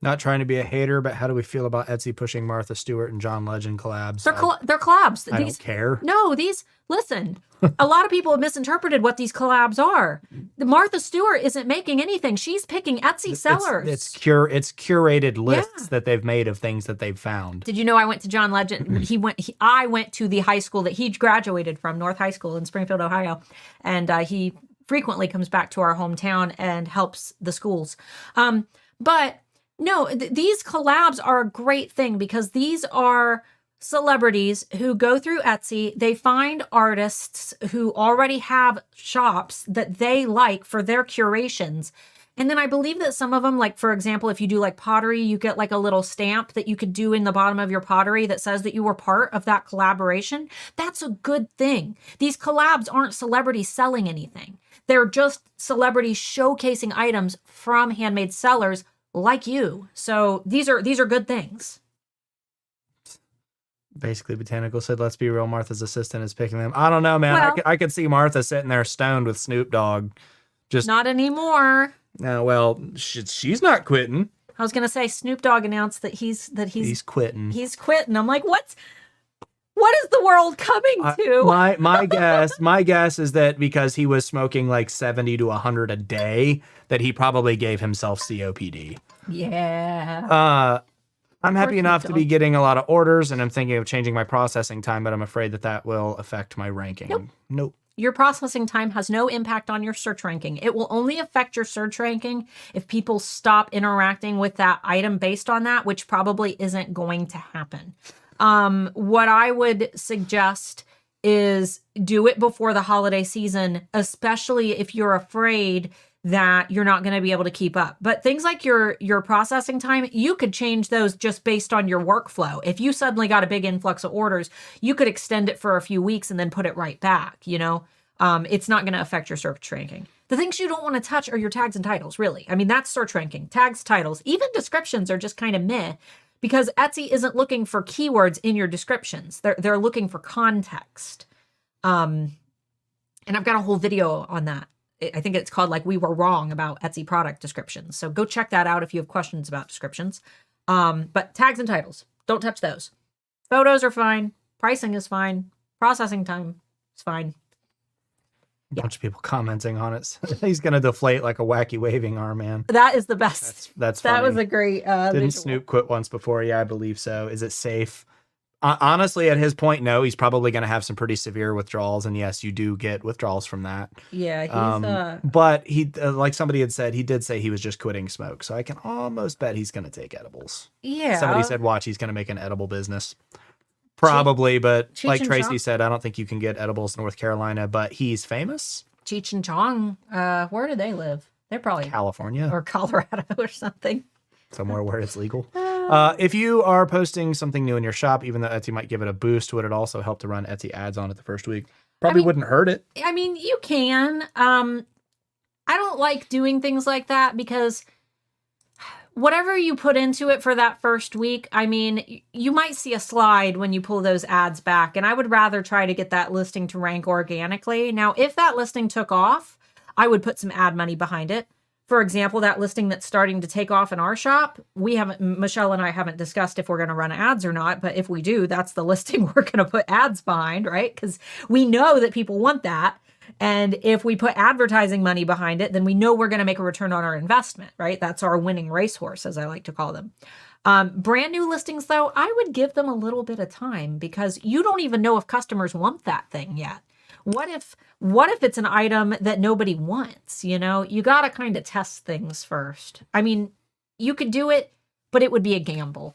Not trying to be a hater, but how do we feel about Etsy pushing Martha Stewart and John Legend collabs? They're collabs. I don't care. No, listen, a lot of people have misinterpreted what these collabs are. Martha Stewart isn't making anything. She's picking Etsy sellers. It's curated lists that they've made of things that they've found. Did you know I went to John Legend? I went to the high school that he graduated from, North High School in Springfield, Ohio. And he frequently comes back to our hometown and helps the schools. But No, these collabs are a great thing because these are celebrities who go through Etsy. They find artists who already have shops that they like for their curations. And then I believe that some of them, like, for example, if you do like pottery, you get like a little stamp that you could do in the bottom of your pottery that says that you were part of that collaboration. That's a good thing. These collabs aren't celebrities selling anything. They're just celebrities showcasing items from handmade sellers like you. So these are good things. Basically, Botanical said, let's be real, Martha's assistant is picking them. I don't know, man. Well, I could see Martha sitting there stoned with Snoop Dogg. Just not anymore. well, she's not quitting. I was gonna say Snoop Dogg announced that he's quitting. He's quitting. I'm like, what is the world coming to? My guess is that because he was smoking like 70 to 100 a day, that he probably gave himself COPD. Yeah. I'm happy enough to be getting a lot of orders, and I'm thinking of changing my processing time, but I'm afraid that will affect my ranking. Nope. Your processing time has no impact on your search ranking. It will only affect your search ranking if people stop interacting with that item based on that, which probably isn't going to happen. What I would suggest is do it before the holiday season, especially if you're afraid that you're not going to be able to keep up. But things like your processing time, you could change those just based on your workflow. If you suddenly got a big influx of orders, you could extend it for a few weeks and then put it right back, you know? It's not going to affect your search ranking. The things you don't want to touch are your tags and titles, really. I mean, that's search ranking. Tags, titles, even descriptions are just kind of meh because Etsy isn't looking for keywords in your descriptions. They're looking for context. And I've got a whole video on that. I think it's called like We Were Wrong about Etsy product descriptions. So go check that out if you have questions about descriptions. But tags and titles, don't touch those. Photos are fine. Pricing is fine. Processing time is fine. A bunch of people commenting on it. He's going to deflate like a wacky waving arm, man. That is the best. That's funny. That was a great Didn't visual. Snoop quit once before? Yeah, I believe so. Is it safe? Honestly, at his point, no. He's probably going to have some pretty severe withdrawals, and yes, you do get withdrawals from that. Yeah, he's but he, like somebody had said, he did say he was just quitting smoke, so I can almost bet he's going to take edibles. Yeah. Somebody said, watch, he's going to make an edible business. Probably, but Cheech like and Tracy Chong? said, I don't think you can get edibles in North Carolina, but he's famous. Cheech and Chong, where do they live? They're probably California. or Colorado or something. Somewhere where it's legal. If you are posting something new in your shop, even though Etsy might give it a boost, would it also help to run Etsy ads on it the first week? Probably wouldn't hurt it. I mean, you can. I don't like doing things like that because whatever you put into it for that first week, I mean, you might see a slide when you pull those ads back, and I would rather try to get that listing to rank organically. Now, if that listing took off, I would put some ad money behind it. For example, that listing that's starting to take off in our shop, Michelle and I haven't discussed if we're going to run ads or not, but if we do, that's the listing we're going to put ads behind, right? Because we know that people want that. And if we put advertising money behind it, then we know we're going to make a return on our investment, right? That's our winning racehorse, as I like to call them. Brand new listings, though, I would give them a little bit of time because you don't even know if customers want that thing yet. What if it's an item that nobody wants? You know, you got to kind of test things first. I mean, you could do it, but it would be a gamble.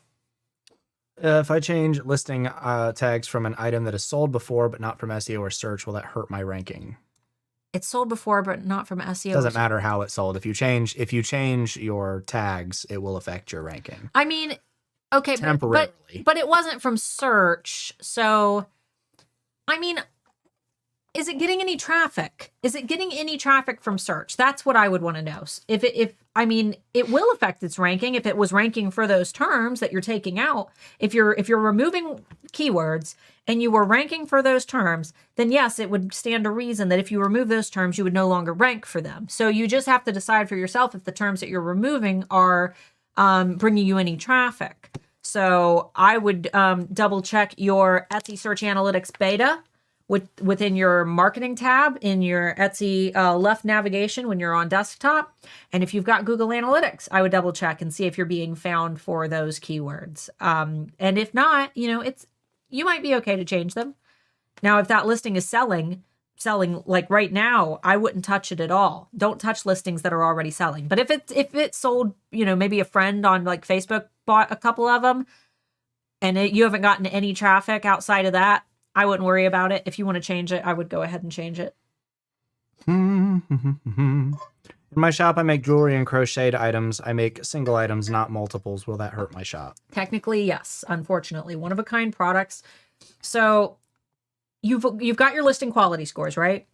If I change listing tags from an item that is sold before but not from SEO or search, will that hurt my ranking? It's sold before, but not from SEO. Doesn't matter how it's sold. If you change your tags, it will affect your ranking. I mean, okay, temporarily, but it wasn't from search. So, I mean, is it getting any traffic? Is it getting any traffic from search? That's what I would want to know. I mean, it will affect its ranking if it was ranking for those terms that you're taking out. If you're removing keywords and you were ranking for those terms, then yes, it would stand to reason that if you remove those terms, you would no longer rank for them. So you just have to decide for yourself if the terms that you're removing are bringing you any traffic. So I would double check your Etsy Search Analytics beta within your marketing tab in your Etsy left navigation when you're on desktop. And if you've got Google Analytics, I would double check and see if you're being found for those keywords. And if not, you know, you might be okay to change them. Now, if that listing is selling, selling, like right now, I wouldn't touch it at all. Don't touch listings that are already selling. But if it sold, maybe a friend on like Facebook bought a couple of them and you haven't gotten any traffic outside of that, I wouldn't worry about it. If you want to change it, I would go ahead and change it. In my shop, I make jewelry and crocheted items. I make single items, not multiples. Will that hurt my shop? Technically, yes. Unfortunately, one-of-a-kind products. So you've got your listing quality scores, right?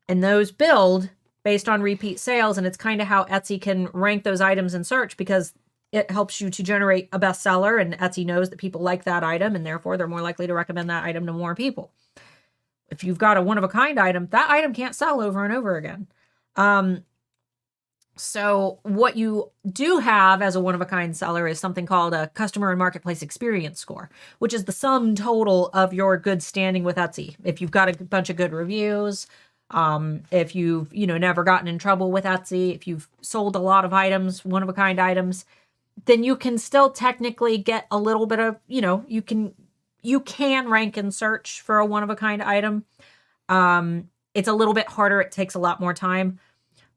And those build based on repeat sales. And it's kind of how Etsy can rank those items in search, because it helps you to generate a bestseller, and Etsy knows that people like that item, and therefore they're more likely to recommend that item to more people. If you've got a one-of-a-kind item, that item can't sell over and over again. So what you do have as a one-of-a-kind seller is something called a customer and marketplace experience score, which is the sum total of your good standing with Etsy. If you've got a bunch of good reviews, if you've, never gotten in trouble with Etsy, if you've sold a lot of items, one-of-a-kind items, then you can still technically get a little bit of, you can rank and search for a one-of-a-kind item. It's a little bit harder. It takes a lot more time.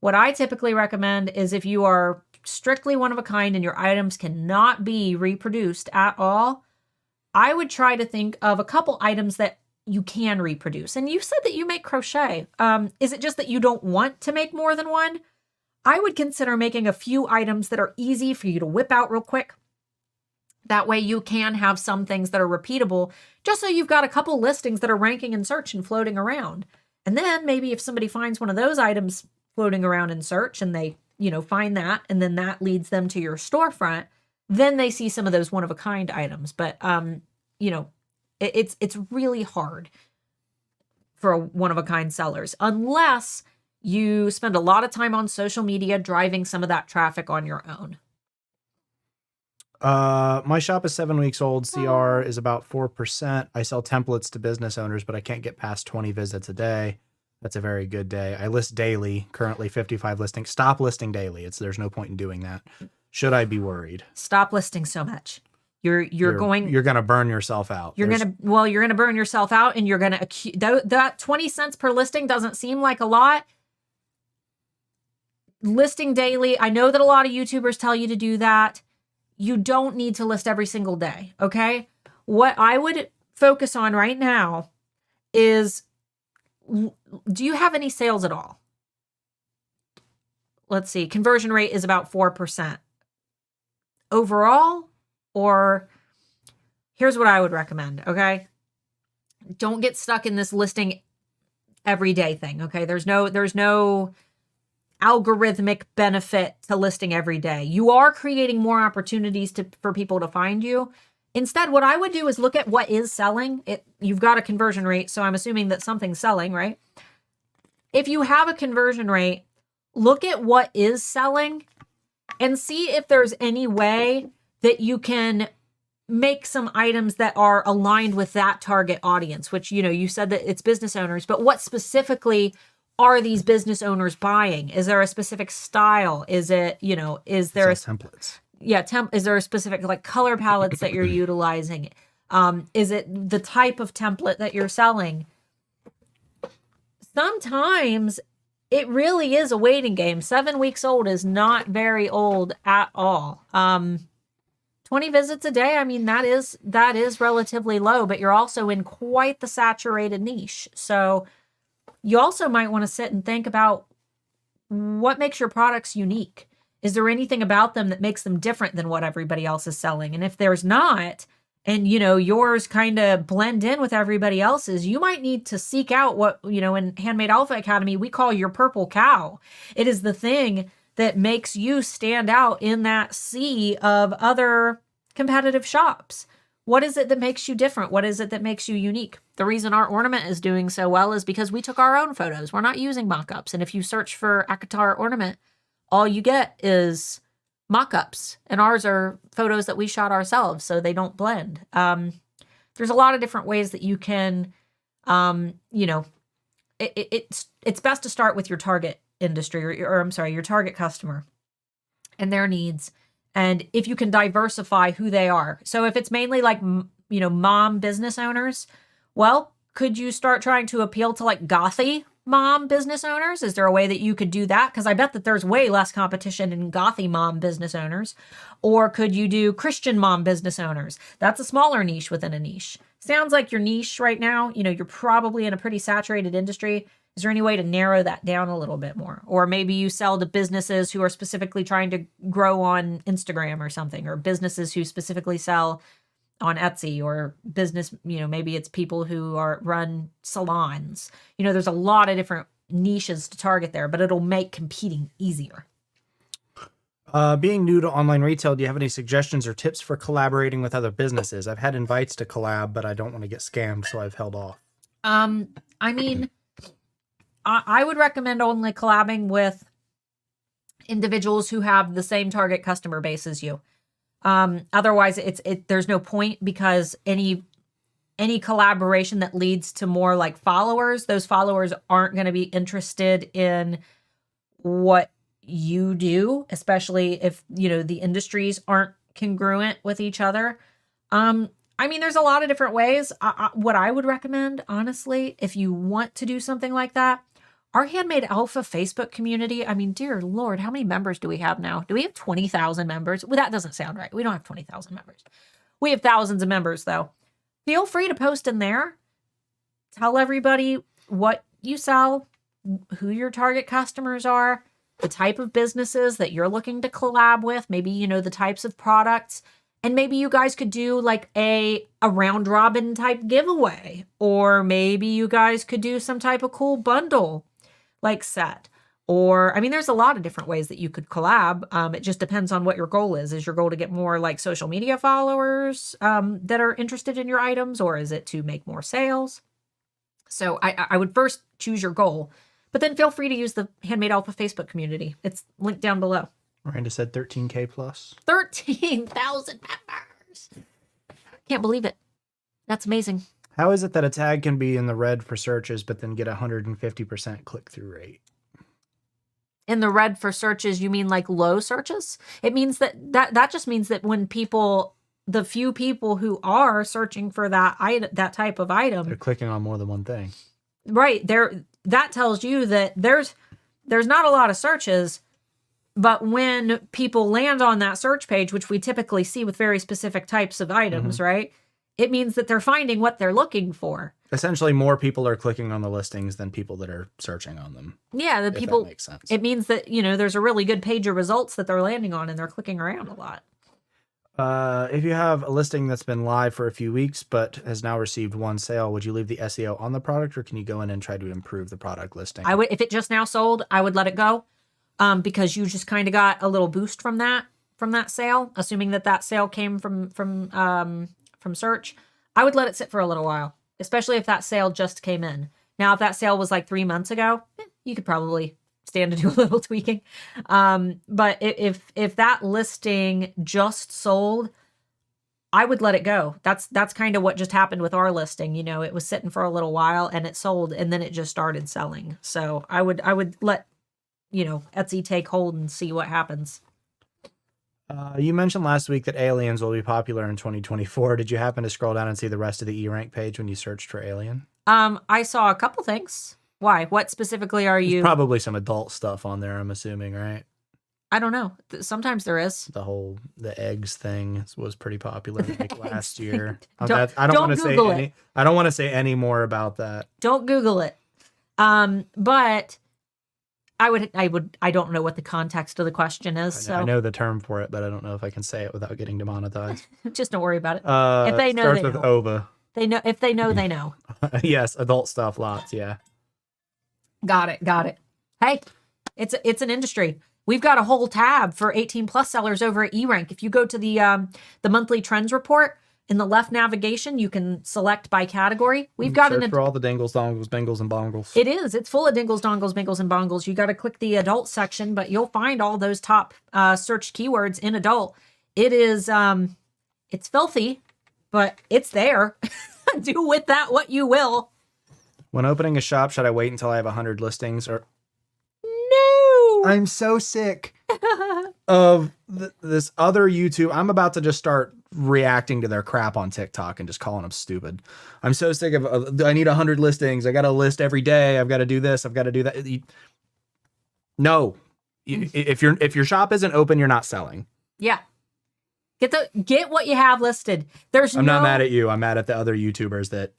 What I typically recommend is if you are strictly one of a kind and your items cannot be reproduced at all, I would try to think of a couple items that you can reproduce. And you said that you make crochet. Is it just that you don't want to make more than one? I would consider making a few items that are easy for you to whip out real quick. That way you can have some things that are repeatable, just so you've got a couple listings that are ranking in search and floating around. And then maybe if somebody finds one of those items floating around in search and they, find that, and then that leads them to your storefront, then they see some of those one-of-a-kind items. But, it's really hard for one-of-a-kind sellers, unless you spend a lot of time on social media driving some of that traffic on your own. My shop is 7 weeks old. CR is about 4%. I sell templates to business owners, but I can't get past 20 visits a day. That's a very good day. I list daily, currently 55 listings. Stop listing daily. There's no point in doing that. Should I be worried? Stop listing so much. You're going to burn yourself out. You're going to burn yourself out, and you're going to that 20 cents per listing doesn't seem like a lot. Listing daily. I know that a lot of YouTubers tell you to do that. You don't need to list every single day. Okay. What I would focus on right now is, do you have any sales at all? Let's see. Conversion rate is about 4% overall, or here's what I would recommend. Okay. Don't get stuck in this listing every day thing. Okay. There's no algorithmic benefit to listing every day. You are creating more opportunities for people to find you. Instead, what I would do is look at what is selling. You've got a conversion rate, so I'm assuming that something's selling, right? If you have a conversion rate, look at what is selling and see if there's any way that you can make some items that are aligned with that target audience, which, you said that it's business owners, but what specifically are these business owners buying? Is there a specific style? Is it, is there templates? Yeah. Is there a specific like color palettes that you're utilizing? Is it the type of template that you're selling? Sometimes it really is a waiting game. 7 weeks old is not very old at all. 20 visits a day. I mean, that is relatively low, but you're also in quite the saturated niche. So you also might want to sit and think about what makes your products unique. Is there anything about them that makes them different than what everybody else is selling? And if there's not, and, yours kind of blend in with everybody else's, you might need to seek out what, in Handmade Alpha Academy, we call your purple cow. It is the thing that makes you stand out in that sea of other competitive shops. What is it that makes you different? What is it that makes you unique? The reason our ornament is doing so well is because we took our own photos. We're not using mock-ups. And if you search for Akatar ornament, all you get is mock-ups. And ours are photos that we shot ourselves, so they don't blend. There's a lot of different ways that you can, it's best to start with your target industry your target customer and their needs. And if you can diversify who they are. So if it's mainly like, mom business owners, well, Could you start trying to appeal to like gothy mom business owners? Is there a way that you could do that? Because I bet that there's way less competition in gothy mom business owners. Or could you do Christian mom business owners? That's a smaller niche within a niche. Sounds like your niche right now, you're probably in a pretty saturated industry. Is there any way to narrow that down a little bit more? Or maybe you sell to businesses who are specifically trying to grow on Instagram or something, or businesses who specifically sell on Etsy, or business, maybe it's people who run salons. There's a lot of different niches to target there, but it'll make competing easier. Being new to online retail, do you have any suggestions or tips for collaborating with other businesses? I've had invites to collab, but I don't want to get scammed, so I've held off. I mean, I would recommend only collabing with individuals who have the same target customer base as you. Otherwise, there's no point, because any collaboration that leads to more like followers, those followers aren't going to be interested in what you do, especially if, the industries aren't congruent with each other. I mean, there's a lot of different ways. What I would recommend, honestly, if you want to do something like that, our Handmade Alpha Facebook community, I mean, dear Lord, how many members do we have now? Do we have 20,000 members? Well, that doesn't sound right. We don't have 20,000 members. We have thousands of members, though. Feel free to post in there. Tell everybody what you sell, who your target customers are, the type of businesses that you're looking to collab with, maybe, the types of products. And maybe you guys could do like a round robin type giveaway, or maybe you guys could do some type of cool bundle like set. Or, I mean, there's a lot of different ways that you could collab. It just depends on what your goal is. Is your goal to get more like social media followers that are interested in your items, or is it to make more sales? So I would first choose your goal, but then feel free to use the Handmade Alpha Facebook community. It's linked down below. Miranda said 13K plus. 13,000 members. Can't believe it. That's amazing. How is it that a tag can be in the red for searches, but then get 150% click-through rate? In the red for searches, you mean like low searches? It means that just means that when the few people who are searching for that type of item, they're clicking on more than one thing. Right. That tells you that there's not a lot of searches, but when people land on that search page, which we typically see with very specific types of items, right? It means that they're finding what they're looking for. Essentially, more people are clicking on the listings than people that are searching on them. Yeah, that makes sense. It means that, there's a really good page of results that they're landing on, and they're clicking around a lot. If you have a listing that's been live for a few weeks but has now received one sale, would you leave the SEO on the product, or can you go in and try to improve the product listing? I would, if it just now sold, I would let it go, because you just kind of got a little boost from that sale, assuming that sale came from search. I would let it sit for a little while, especially if that sale just came in. Now, if that sale was like 3 months ago, you could probably stand to do a little tweaking. But if that listing just sold, I would let it go. That's kind of what just happened with our listing. It was sitting for a little while and it sold, and then it just started selling. So I would let, Etsy take hold and see what happens. You mentioned last week that aliens will be popular in 2024. Did you happen to scroll down and see the rest of the E-Rank page when you searched for alien? I saw a couple things. Why? What specifically are you? There's probably some adult stuff on there, I'm assuming, right? I don't know. Sometimes there is. The eggs thing was pretty popular like last year. I Don't want to Google say it. I don't want to say any more about that. Don't Google it. But I don't know what the context of the question is. I know the term for it, but I don't know if I can say it without getting demonetized. Just don't worry about it. If they know, starts they with know. ova. They know. If they know, they know. Yes, adult stuff, lots. Yeah. Got it. Hey, it's an industry. We've got a whole tab for 18 plus sellers over at E-Rank. If you go to the monthly trends report, in the left navigation, you can select by category. We've got search for all the dingles, dongles, bingles, and bongles. It is. It's full of dingles, dongles, bingles, and bongles. You got to click the adult section, but you'll find all those top search keywords in adult. It is, it's filthy, but it's there. Do with that what you will. When opening a shop, should I wait until I have 100 listings, or? No. I'm so sick of this other YouTube. I'm about to just start reacting to their crap on TikTok and just calling them stupid. I'm so sick of, I need 100 listings. I got to list every day. I've got to do this. I've got to do that. No, if your shop isn't open, you're not selling. Yeah. Get what you have listed. I'm not mad at you. I'm mad at the other YouTubers that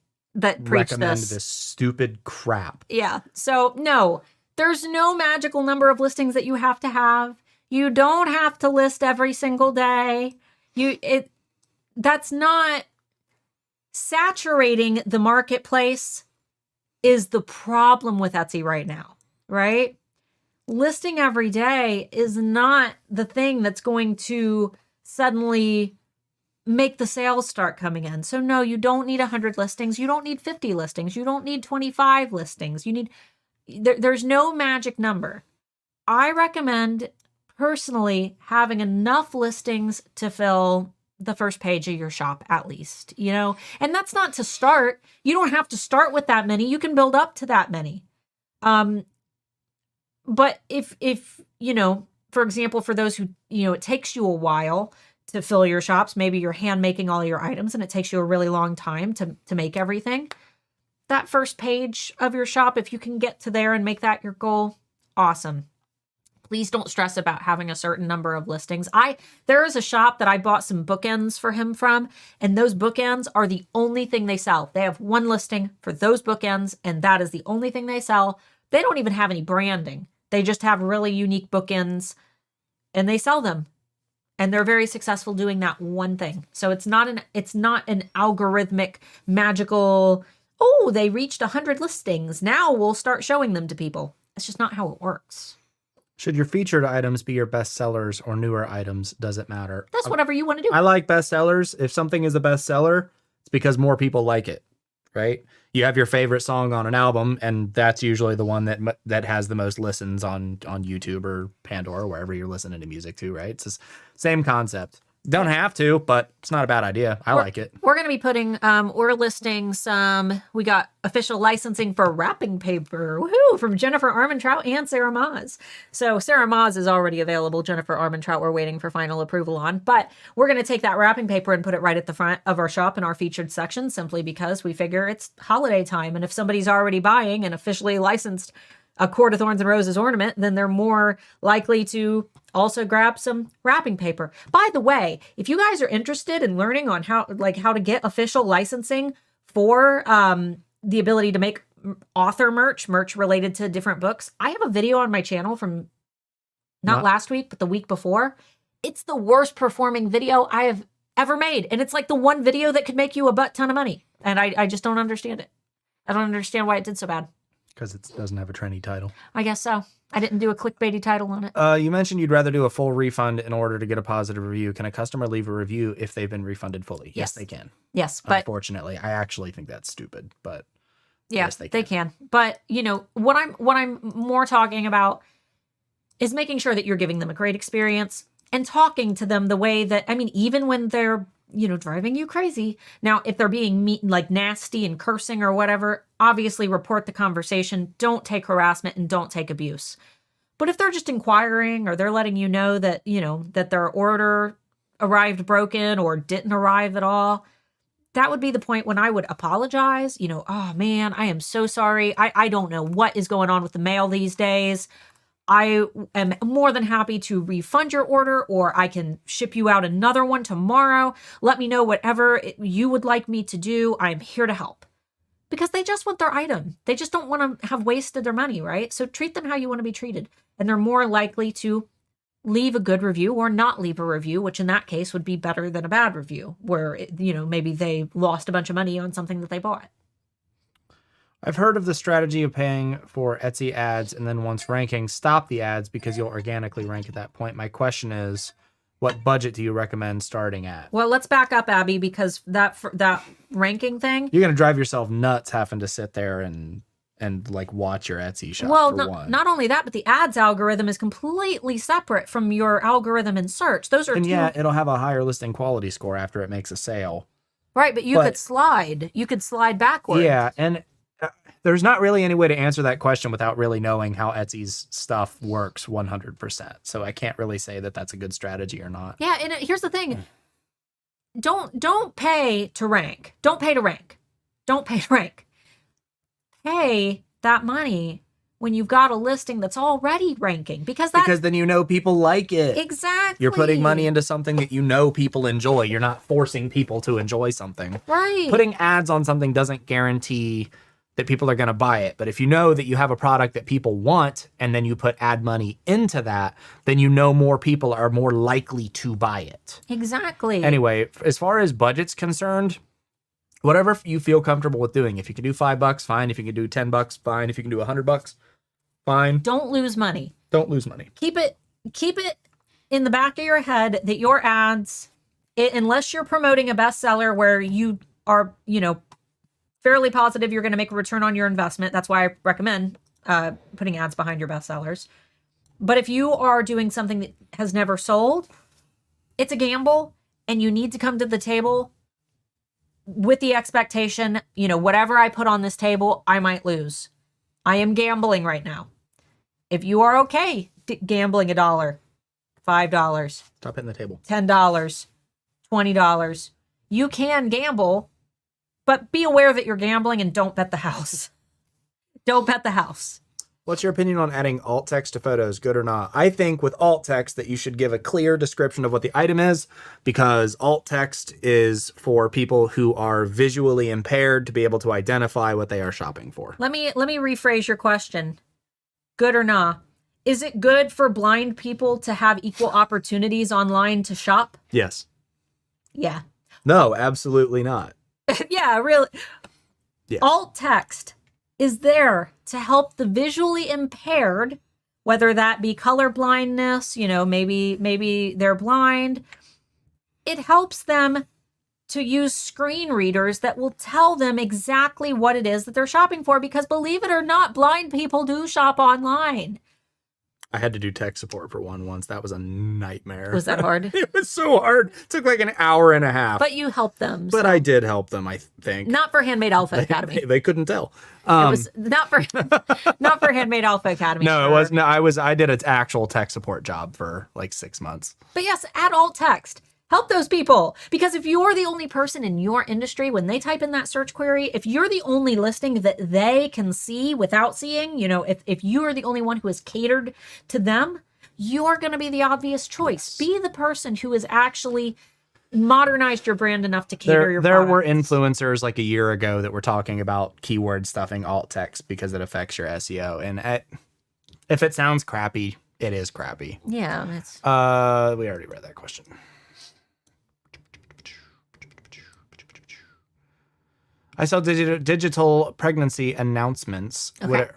preach recommend this stupid crap. Yeah. So no, there's no magical number of listings that you have to have. You don't have to list every single day. That's not saturating the marketplace is the problem with Etsy right now, right? Listing every day is not the thing that's going to suddenly make the sales start coming in. So no, you don't need 100 listings. You don't need 50 listings. You don't need 25 listings. There's no magic number. I recommend personally having enough listings to fill the first page of your shop at least, and that's not to start. You don't have to start with that many. You can build up to that many. But if for example, for those who, it takes you a while to fill your shops, maybe you're hand making all your items and it takes you a really long time to make everything. That first page of your shop, if you can get to there and make that your goal, awesome. Please don't stress about having a certain number of listings. There is a shop that I bought some bookends for him from, and those bookends are the only thing they sell. They have one listing for those bookends, and that is the only thing they sell. They don't even have any branding. They just have really unique bookends, and they sell them. And they're very successful doing that one thing. So it's not an algorithmic, magical, oh, they reached 100 listings. Now we'll start showing them to people. That's just not how it works. Should your featured items be your best sellers or newer items? Does it matter? That's whatever you want to do. I like best sellers. If something is a best seller, it's because more people like it, right? You have your favorite song on an album, and that's usually the one that has the most listens on YouTube or Pandora, wherever you're listening to music to, right? It's the same concept. Don't have to, but it's not a bad idea. I like it. We're going to be putting, we're listing we got official licensing for wrapping paper. Woohoo! From Jennifer Armentrout and Sarah Maas. So Sarah Maas is already available. Jennifer Armentrout, we're waiting for final approval on. But we're going to take that wrapping paper and put it right at the front of our shop in our featured section, simply because we figure it's holiday time. And if somebody's already buying an officially licensed a Court of Thorns and Roses ornament, then they're more likely to also grab some wrapping paper. By the way, if you guys are interested in learning on how to get official licensing for the ability to make author merch related to different books, I have a video on my channel from not last week, but the week before. It's the worst performing video I have ever made. And it's like the one video that could make you a butt ton of money. And I just don't understand it. I don't understand why it did so bad. Because it doesn't have a trendy title. I guess so. I didn't do a clickbaity title on it. You mentioned you'd rather do a full refund in order to get a positive review. Can a customer leave a review if they've been refunded fully? Yes, they can. Yes, but unfortunately, I actually think that's stupid. But yeah, yes, they can. But what I'm more talking about is making sure that you're giving them a great experience and talking to them the way that, even when they're driving you crazy. Now, if they're being nasty and cursing or whatever, obviously report the conversation. Don't take harassment and don't take abuse. But if they're just inquiring or they're letting you know that, that their order arrived broken or didn't arrive at all, that would be the point when I would apologize. Oh man, I am so sorry. I don't know what is going on with the mail these days. I am more than happy to refund your order, or I can ship you out another one tomorrow. Let me know whatever you would like me to do. I'm here to help. Because they just want their item. They just don't want to have wasted their money, right? So treat them how you want to be treated. And they're more likely to leave a good review or not leave a review, which in that case would be better than a bad review, where, maybe they lost a bunch of money on something that they bought. I've heard of the strategy of paying for Etsy ads and then once ranking, stop the ads because you'll organically rank at that point. My question is, what budget do you recommend starting at? Well, let's back up, Abby, because that ranking thing, you're going to drive yourself nuts having to sit there and watch your Etsy shop. Well, not only that, but the ads algorithm is completely separate from your algorithm in search. Those are it'll have a higher listing quality score after it makes a sale. Right, but you could slide backwards. Yeah, and there's not really any way to answer that question without really knowing how Etsy's stuff works 100%. So I can't really say that that's a good strategy or not. Yeah, and here's the thing. don't pay to rank. Don't pay to rank. Don't pay to rank. Pay that money when you've got a listing that's already ranking, because then you know people like it. Exactly. You're putting money into something that you know people enjoy. You're not forcing people to enjoy something. Right. Putting ads on something doesn't guarantee that people are going to buy it. But if you know that you have a product that people want and then you put ad money into that, then you know more people are more likely to buy it. Exactly. Anyway, as far as budget's concerned, whatever you feel comfortable with doing. If you can do $5, fine. If you can do $10, fine. If you can do $100, fine. Don't lose money. Don't lose money. Keep it in the back of your head that your ads, unless you're promoting a bestseller where you are, fairly positive you're going to make a return on your investment. That's why I recommend putting ads behind your bestsellers. But if you are doing something that has never sold, it's a gamble, and you need to come to the table with the expectation, whatever I put on this table, I might lose. I am gambling right now. If you are okay gambling $1, $5, Stop hitting the table. $10, $20, you can gamble, but be aware that you're gambling and don't bet the house. Don't bet the house. What's your opinion on adding alt text to photos? Good or not? I think with alt text that you should give a clear description of what the item is, because alt text is for people who are visually impaired to be able to identify what they are shopping for. Let me rephrase your question. Good or not? Is it good for blind people to have equal opportunities online to shop? Yes. Yeah. No, absolutely not. Yeah, really. Yeah. Alt text is there to help the visually impaired, whether that be color blindness, maybe they're blind. It helps them to use screen readers that will tell them exactly what it is that they're shopping for, because believe it or not, blind people do shop online. I had to do tech support for one once. That was a nightmare. Was that hard? It was so hard. It took like an hour and a half. But you helped them. But I did help them, I think. Not for Handmade Alpha Academy. They couldn't tell. It was not for Handmade Alpha Academy. No, sure. it was no. I did an actual tech support job for like 6 months. But yes, add alt text. Help those people. Because if you're the only person in your industry, when they type in that search query, if you're the only listing that they can see without seeing, if you are the only one who is catered to them, you're going to be the obvious choice. Be the person who has actually modernized your brand enough to cater your There products. were influencers like a year ago that were talking about keyword stuffing alt text because it affects your SEO. And if it sounds crappy, it is crappy. Yeah. It's... We already read that question. I sell digital pregnancy announcements. Okay. Would it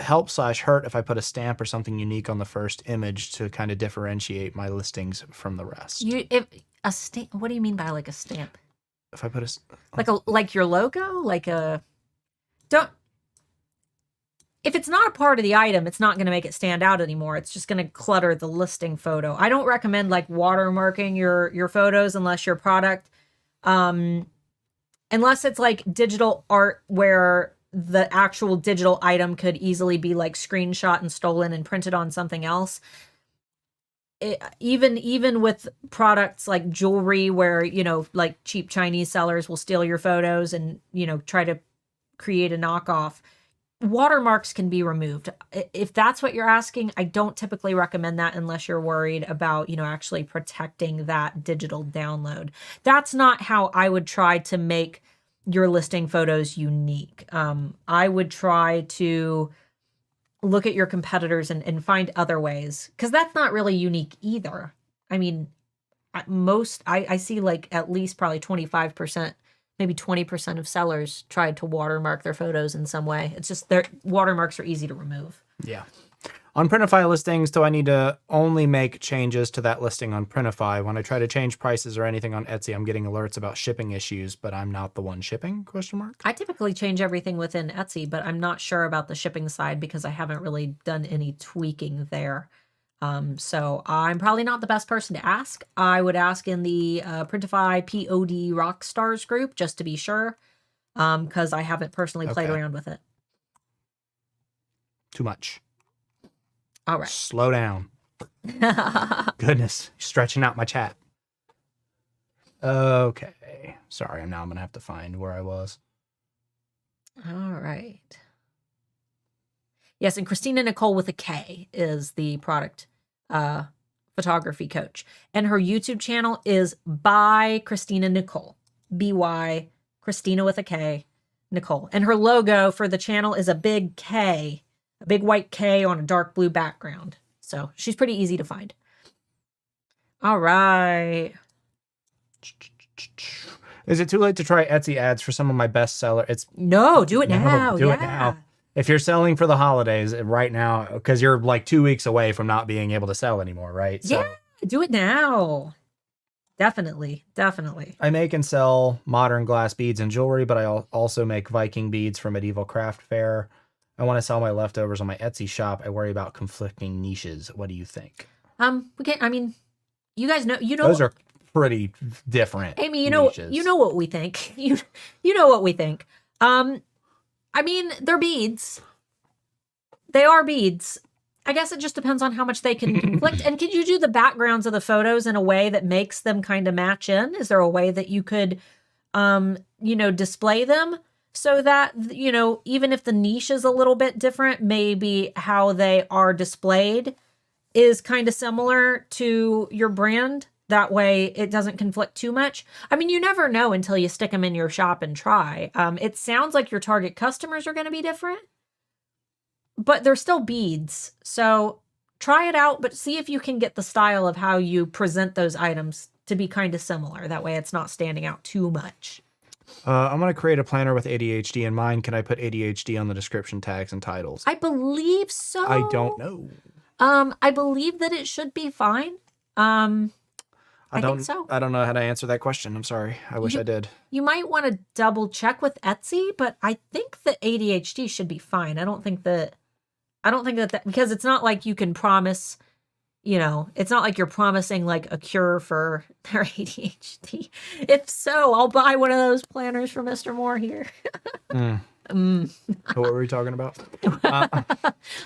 help/hurt if I put a stamp or something unique on the first image to kind of differentiate my listings from the rest? What do you mean by like a stamp? If I put Like your logo, if it's not a part of the item, it's not going to make it stand out anymore. It's just going to clutter the listing photo. I don't recommend like watermarking your photos unless your product, unless it's like digital art where the actual digital item could easily be like screenshot and stolen and printed on something else. Even with products like jewelry where, like cheap Chinese sellers will steal your photos and, try to create a knockoff, watermarks can be removed. If that's what you're asking, I don't typically recommend that unless you're worried about, actually protecting that digital download. That's not how I would try to make your listing photos unique. I would try to look at your competitors and find other ways, because that's not really unique either. I mean, I see like at least probably 25%, maybe 20% of sellers tried to watermark their photos in some way. It's just their watermarks are easy to remove. Yeah. On Printify listings, do I need to only make changes to that listing on Printify? When I try to change prices or anything on Etsy, I'm getting alerts about shipping issues, but I'm not the one shipping? ? I typically change everything within Etsy, but I'm not sure about the shipping side because I haven't really done any tweaking there. So I'm probably not the best person to ask. I would ask in the Printify POD Rockstars group just to be sure, because I haven't personally played around with it. Too much. All right. Slow down. Goodness, stretching out my chat. Okay. Sorry, now I'm going to have to find where I was. All right. Yes, and Christina Nicole with a K is the product photography coach. And her YouTube channel is by Christina Nicole. BY Christina with a K, Nicole. And her logo for the channel is a big K, a big white K on a dark blue background. So she's pretty easy to find. All right. Is it too late to try Etsy ads for some of my bestseller? It's No, do it now. Do it now. If you're selling for the holidays right now, because you're like 2 weeks away from not being able to sell anymore, right? So, yeah, do it now. Definitely. I make and sell modern glass beads and jewelry, but I also make Viking beads from Medieval Craft Fair. I want to sell my leftovers on my Etsy shop. I worry about conflicting niches. What do you think? We can't. I mean, you guys know. Those are pretty different. Amy, niches. you know what we think. You know what we think. I mean, they're beads. They are beads. I guess it just depends on how much they can conflict. And could you do the backgrounds of the photos in a way that makes them kind of match in? Is there a way that you could, display them so that, even if the niche is a little bit different, maybe how they are displayed is kind of similar to your brand? That way it doesn't conflict too much. I mean, you never know until you stick them in your shop and try. It sounds like your target customers are going to be different, but they're still beads. So try it out, but see if you can get the style of how you present those items to be kind of similar. That way it's not standing out too much. I'm going to create a planner with ADHD in mind. Can I put ADHD on the description tags and titles? I believe so. I don't know. I believe that it should be fine. I think so. I don't know how to answer that question. I'm sorry. I wish I did. You might want to double check with Etsy, but I think that ADHD should be fine. I don't think that because it's not like you can promise, it's not like you're promising like a cure for their ADHD. If so, I'll buy one of those planners for Mr. Moore here. What were we talking about?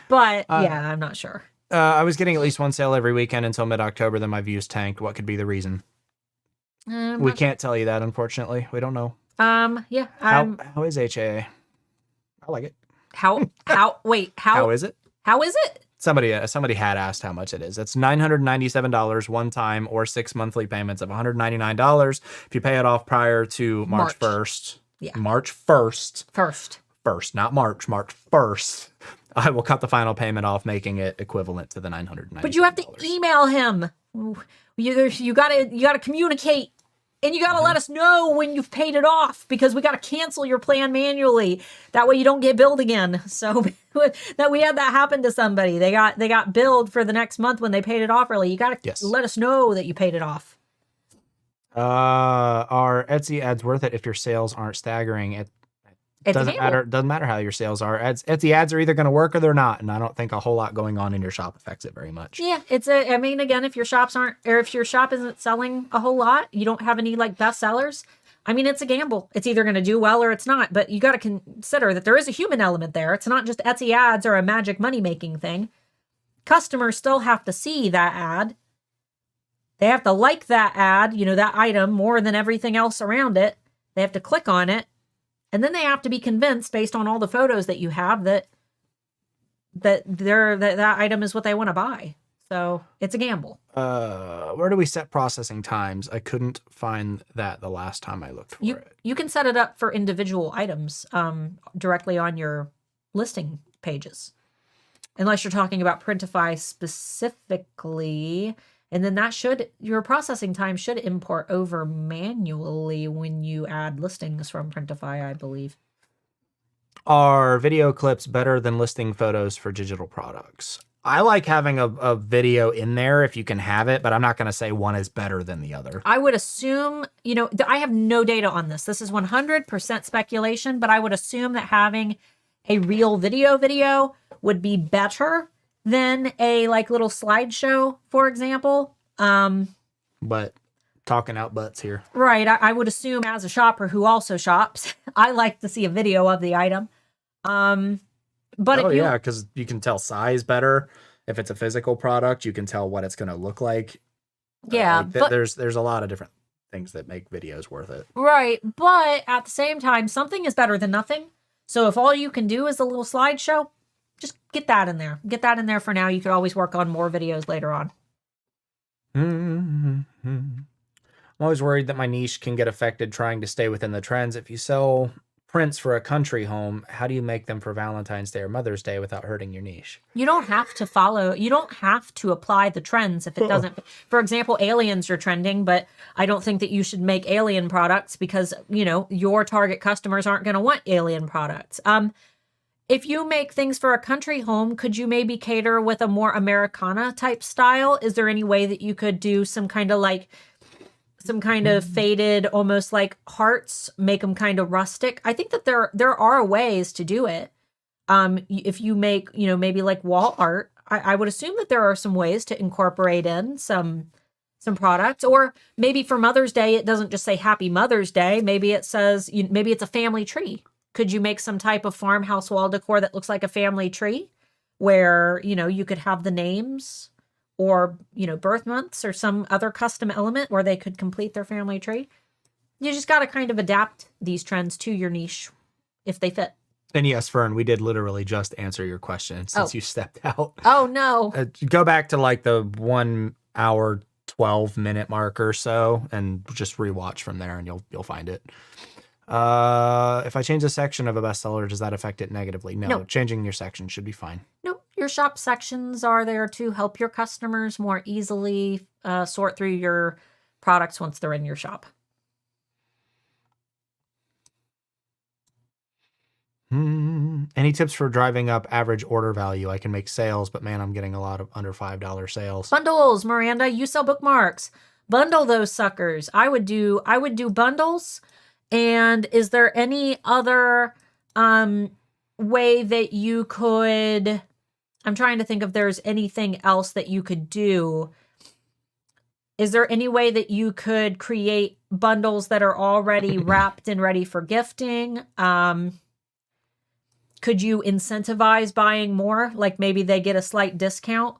But yeah, I'm not sure. I was getting at least one sale every weekend until mid-October, then my views tanked. What could be the reason? We can't tell you that, unfortunately. We don't know. Yeah. How is HAA? I like it. How is it? How is it? Somebody had asked how much it is. It's $997 one time or 6 monthly payments of $199 if you pay it off prior to March 1st. Yeah. March 1st. First, not March 1st. I will cut the final payment off, making it equivalent to the $997. But you have to email him. You gotta communicate, and you gotta let us know when you've paid it off, because we gotta cancel your plan manually. That way you don't get billed again. So that we had that happen to somebody. They got billed for the next month when they paid it off early. You gotta let us know that you paid it off. Are Etsy ads worth it if your sales aren't staggering? It doesn't matter. Doesn't matter how your sales are. Etsy ads are either going to work or they're not, and I don't think a whole lot going on in your shop affects it very much. Yeah, again, if your shop isn't selling a whole lot, you don't have any like best sellers. I mean, it's a gamble. It's either going to do well or it's not. But you got to consider that there is a human element there. It's not just Etsy ads or a magic money making thing. Customers still have to see that ad. They have to like that ad, that item more than everything else around it. They have to click on it. And then they have to be convinced, based on all the photos that you have, that item is what they want to buy. So it's a gamble. Where do we set processing times? I couldn't find that the last time I looked for it. You can set it up for individual items directly on your listing pages, unless you're talking about Printify specifically. And then your processing time should import over manually when you add listings from Printify, I believe. Are video clips better than listing photos for digital products? I like having a video in there if you can have it, but I'm not going to say one is better than the other. I would assume, I have no data on this. This is 100% speculation, but I would assume that having a real video would be better than a little slideshow, for example. But talking out butts here. Right. I would assume, as a shopper who also shops, I like to see a video of the item. But because you can tell size better. If it's a physical product, you can tell what it's going to look like. Yeah. There's a lot of different things that make videos worth it. Right. But at the same time, something is better than nothing. So if all you can do is a little slideshow, just get that in there. Get that in there for now. You could always work on more videos later on. I'm always worried that my niche can get affected trying to stay within the trends. If you sell prints for a country home, how do you make them for Valentine's Day or Mother's Day without hurting your niche? You don't have to apply the trends if it doesn't. For example, aliens are trending, but I don't think that you should make alien products because, your target customers aren't going to want alien products. If you make things for a country home, could you maybe cater with a more Americana type style? Is there any way that you could do some kind of faded, almost like hearts, make them kind of rustic? I think that there are ways to do it. If you make, maybe like wall art, I would assume that there are some ways to incorporate in some products. Or maybe for Mother's Day, it doesn't just say Happy Mother's Day. Maybe it says, maybe it's a family tree. Could you make some type of farmhouse wall decor that looks like a family tree where, you could have the names or, birth months or some other custom element where they could complete their family tree? You just got to kind of adapt these trends to your niche if they fit. And yes, Fern, we did literally just answer your question since you stepped out. Oh, no. Go back to like the 1 hour, 12-minute mark or so and just rewatch from there and you'll find it. If I change a section of a bestseller, does that affect it negatively? No. Changing your section should be fine. No, your shop sections are there to help your customers more easily sort through your products once they're in your shop. Any tips for driving up average order value? I can make sales, but man, I'm getting a lot of under $5 sales. Bundles, Miranda. You sell bookmarks. Bundle those suckers. I would do bundles. And is there any other way that you could, I'm trying to think if there's anything else that you could do. Is there any way that you could create bundles that are already wrapped and ready for gifting? Could you incentivize buying more? Like maybe they get a slight discount?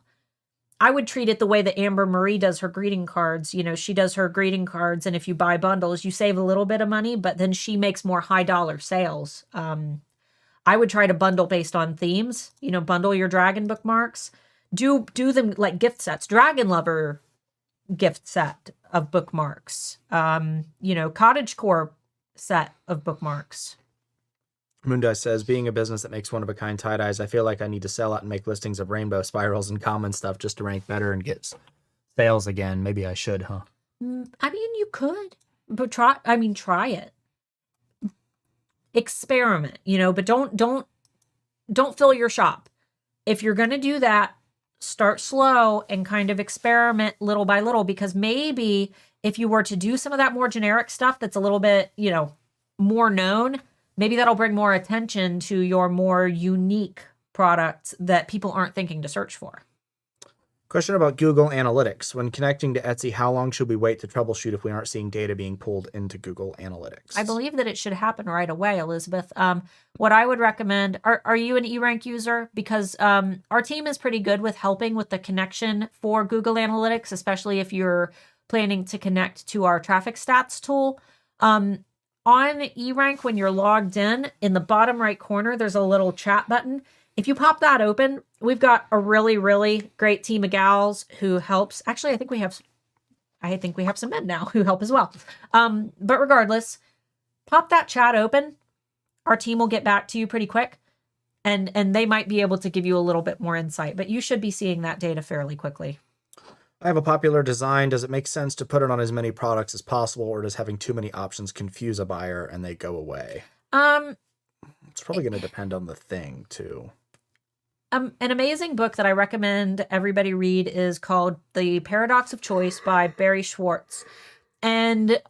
I would treat it the way that Amber Marie does her greeting cards. She does her greeting cards, and if you buy bundles, you save a little bit of money, but then she makes more high dollar sales. I would try to bundle based on themes. Bundle your dragon bookmarks. Do them like gift sets. Dragon Lover gift set of bookmarks. Cottagecore set of bookmarks. Munda says, being a business that makes one-of-a-kind tie-dyes, I feel like I need to sell out and make listings of rainbow spirals and common stuff just to rank better and get sales again. Maybe I should, huh? I mean, you could, but try it. Experiment, but don't fill your shop. If you're going to do that, start slow and kind of experiment little by little, because maybe if you were to do some of that more generic stuff that's a little bit, more known, maybe that'll bring more attention to your more unique products that people aren't thinking to search for. Question about Google Analytics. When connecting to Etsy, how long should we wait to troubleshoot if we aren't seeing data being pulled into Google Analytics? I believe that it should happen right away, Elizabeth. What I would recommend, are you an eRank user? Because our team is pretty good with helping with the connection for Google Analytics, especially if you're planning to connect to our traffic stats tool. On eRank, when you're logged in the bottom right corner, there's a little chat button. If you pop that open, we've got a really, really great team of gals who helps. Actually, I think we have some men now who help as well. But regardless, pop that chat open. Our team will get back to you pretty quick, and they might be able to give you a little bit more insight, but you should be seeing that data fairly quickly. I have a popular design. Does it make sense to put it on as many products as possible, or does having too many options confuse a buyer and they go away? It's probably going to depend on the thing too. An amazing book that I recommend everybody read is called The Paradox of Choice by Barry Schwartz. And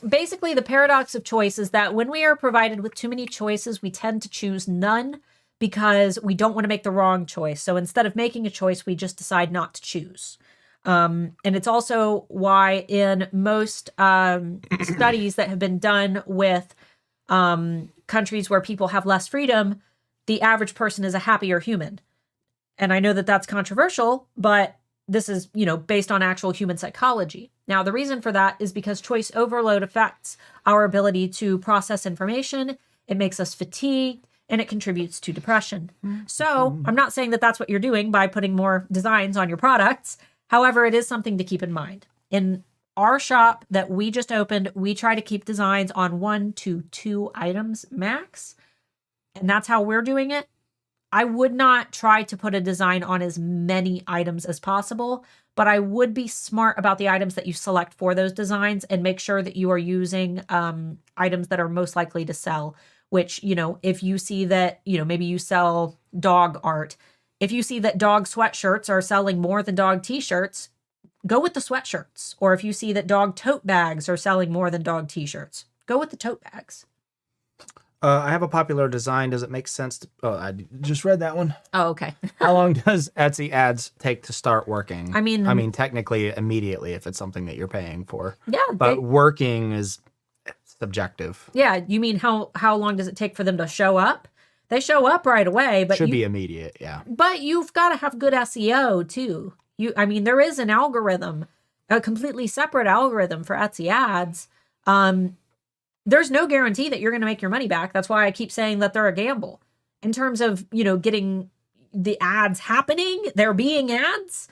basically the paradox of choice is that when we are provided with too many choices, we tend to choose none because we don't want to make the wrong choice. So instead of making a choice, we just decide not to choose. And it's also why in most studies that have been done with countries where people have less freedom, the average person is a happier human. And I know that that's controversial, but this is, based on actual human psychology. Now, the reason for that is because choice overload affects our ability to process information. It makes us fatigued and it contributes to depression. So I'm not saying that that's what you're doing by putting more designs on your products. However, it is something to keep in mind. In our shop that we just opened, we try to keep designs on 1 to 2 items max. And that's how we're doing it. I would not try to put a design on as many items as possible, but I would be smart about the items that you select for those designs and make sure that you are using items that are most likely to sell, which, if you see that, maybe you sell dog art. If you see that dog sweatshirts are selling more than dog t-shirts, go with the sweatshirts. Or if you see that dog tote bags are selling more than dog t-shirts, go with the tote bags. I have a popular design. Does it make sense to... Oh, I just read that one. Oh, okay. How long does Etsy ads take to start working? I mean, technically immediately if it's something that you're paying for. Yeah. But working is subjective. Yeah. You mean how long does it take for them to show up? They show up right away, but Should be immediate, yeah. But you've got to have good SEO too. There is an algorithm, a completely separate algorithm for Etsy ads. There's no guarantee that you're going to make your money back. That's why I keep saying that they're a gamble. In terms of, getting the ads happening, there being ads,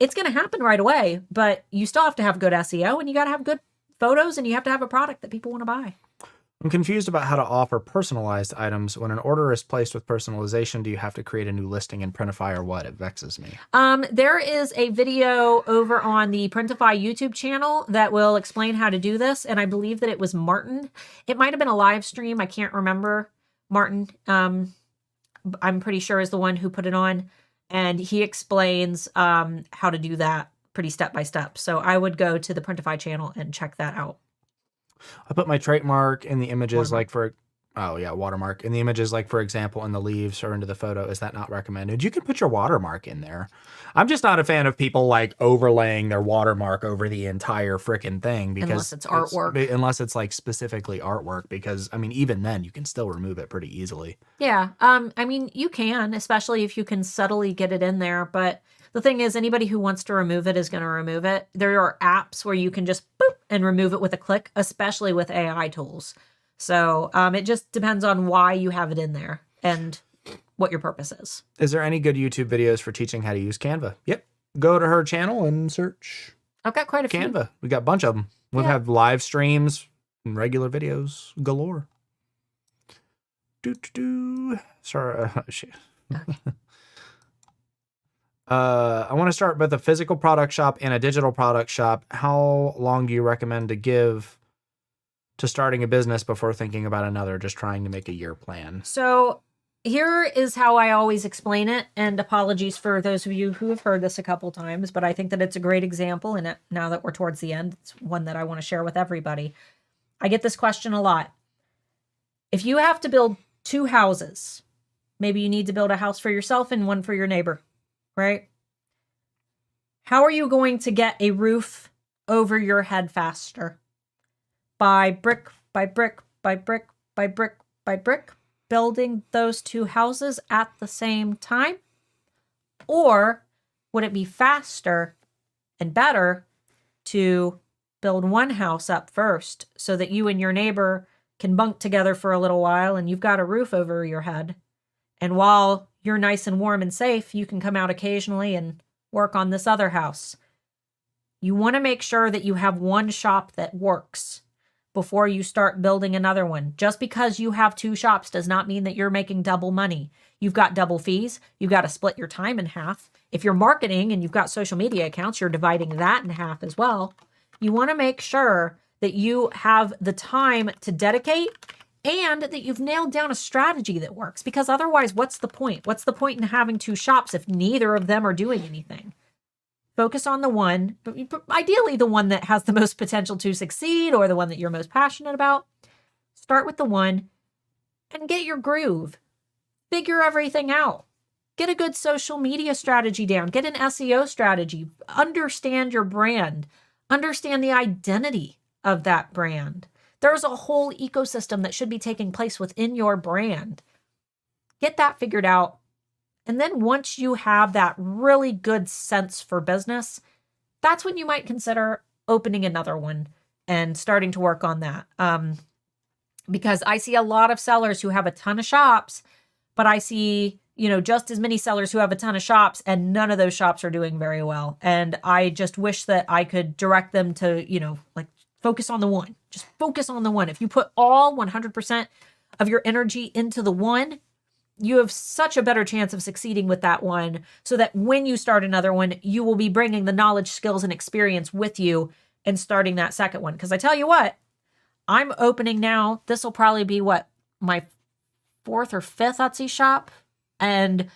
it's going to happen right away. But you still have to have good SEO and you got to have good photos and you have to have a product that people want to buy. I'm confused about how to offer personalized items. When an order is placed with personalization, do you have to create a new listing in Printify or what? It vexes me. There is a video over on the Printify YouTube channel that will explain how to do this. And I believe that it was Martin. It might have been a live stream. I can't remember. Martin, I'm pretty sure is the one who put it on. And he explains how to do that pretty step by step. So I would go to the Printify channel and check that out. I put my trademark in the images watermark in the images, like for example, in the leaves or into the photo. Is that not recommended? You can put your watermark in there. I'm just not a fan of people like overlaying their watermark over the entire freaking thing because unless it's artwork, unless it's like specifically artwork, because even then you can still remove it pretty easily. Yeah. You can, especially if you can subtly get it in there, but the thing is, anybody who wants to remove it is going to remove it. There are apps where you can just boop and remove it with a click, especially with AI tools. So it just depends on why you have it in there and what your purpose is. Is there any good YouTube videos for teaching how to use Canva? Yep. Go to her channel and search. I've got quite a few. Canva. We got a bunch of them. We'll have live streams and regular videos galore. Sorry. Shit. Okay. I want to start with a physical product shop and a digital product shop. How long do you recommend to give to starting a business before thinking about another, just trying to make a year plan? So here is how I always explain it. And apologies for those of you who have heard this a couple times, but I think that it's a great example. And now that we're towards the end, it's one that I want to share with everybody. I get this question a lot. If you have to build 2 houses, maybe you need to build a house for yourself and one for your neighbor. Right? How are you going to get a roof over your head faster? By brick, by brick, by brick, by brick, by brick, building those 2 houses at the same time? Or would it be faster and better to build one house up first so that you and your neighbor can bunk together for a little while and you've got a roof over your head? And while you're nice and warm and safe, you can come out occasionally and work on this other house. You want to make sure that you have one shop that works before you start building another one. Just because you have 2 shops does not mean that you're making double money. You've got double fees. You've got to split your time in half. If you're marketing and you've got social media accounts, you're dividing that in half as well. You want to make sure that you have the time to dedicate and that you've nailed down a strategy that works, because otherwise, what's the point? What's the point in having 2 shops if neither of them are doing anything? Focus on the one, ideally the one that has the most potential to succeed or the one that you're most passionate about. Start with the one and get your groove. Figure everything out. Get a good social media strategy down. Get an SEO strategy. Understand your brand. Understand the identity of that brand. There's a whole ecosystem that should be taking place within your brand. Get that figured out. And then once you have that really good sense for business, that's when you might consider opening another one and starting to work on that. Because I see a lot of sellers who have a ton of shops, but I see, just as many sellers who have a ton of shops, and none of those shops are doing very well. And I just wish that I could direct them to, like, focus on the one. Just focus on the one. If you put all 100% of your energy into the one, you have such a better chance of succeeding with that one, so that when you start another one, you will be bringing the knowledge, skills, and experience with you and starting that second one. Because I tell you what, I'm opening now. This will probably be my 4th or 5th Etsy shop. And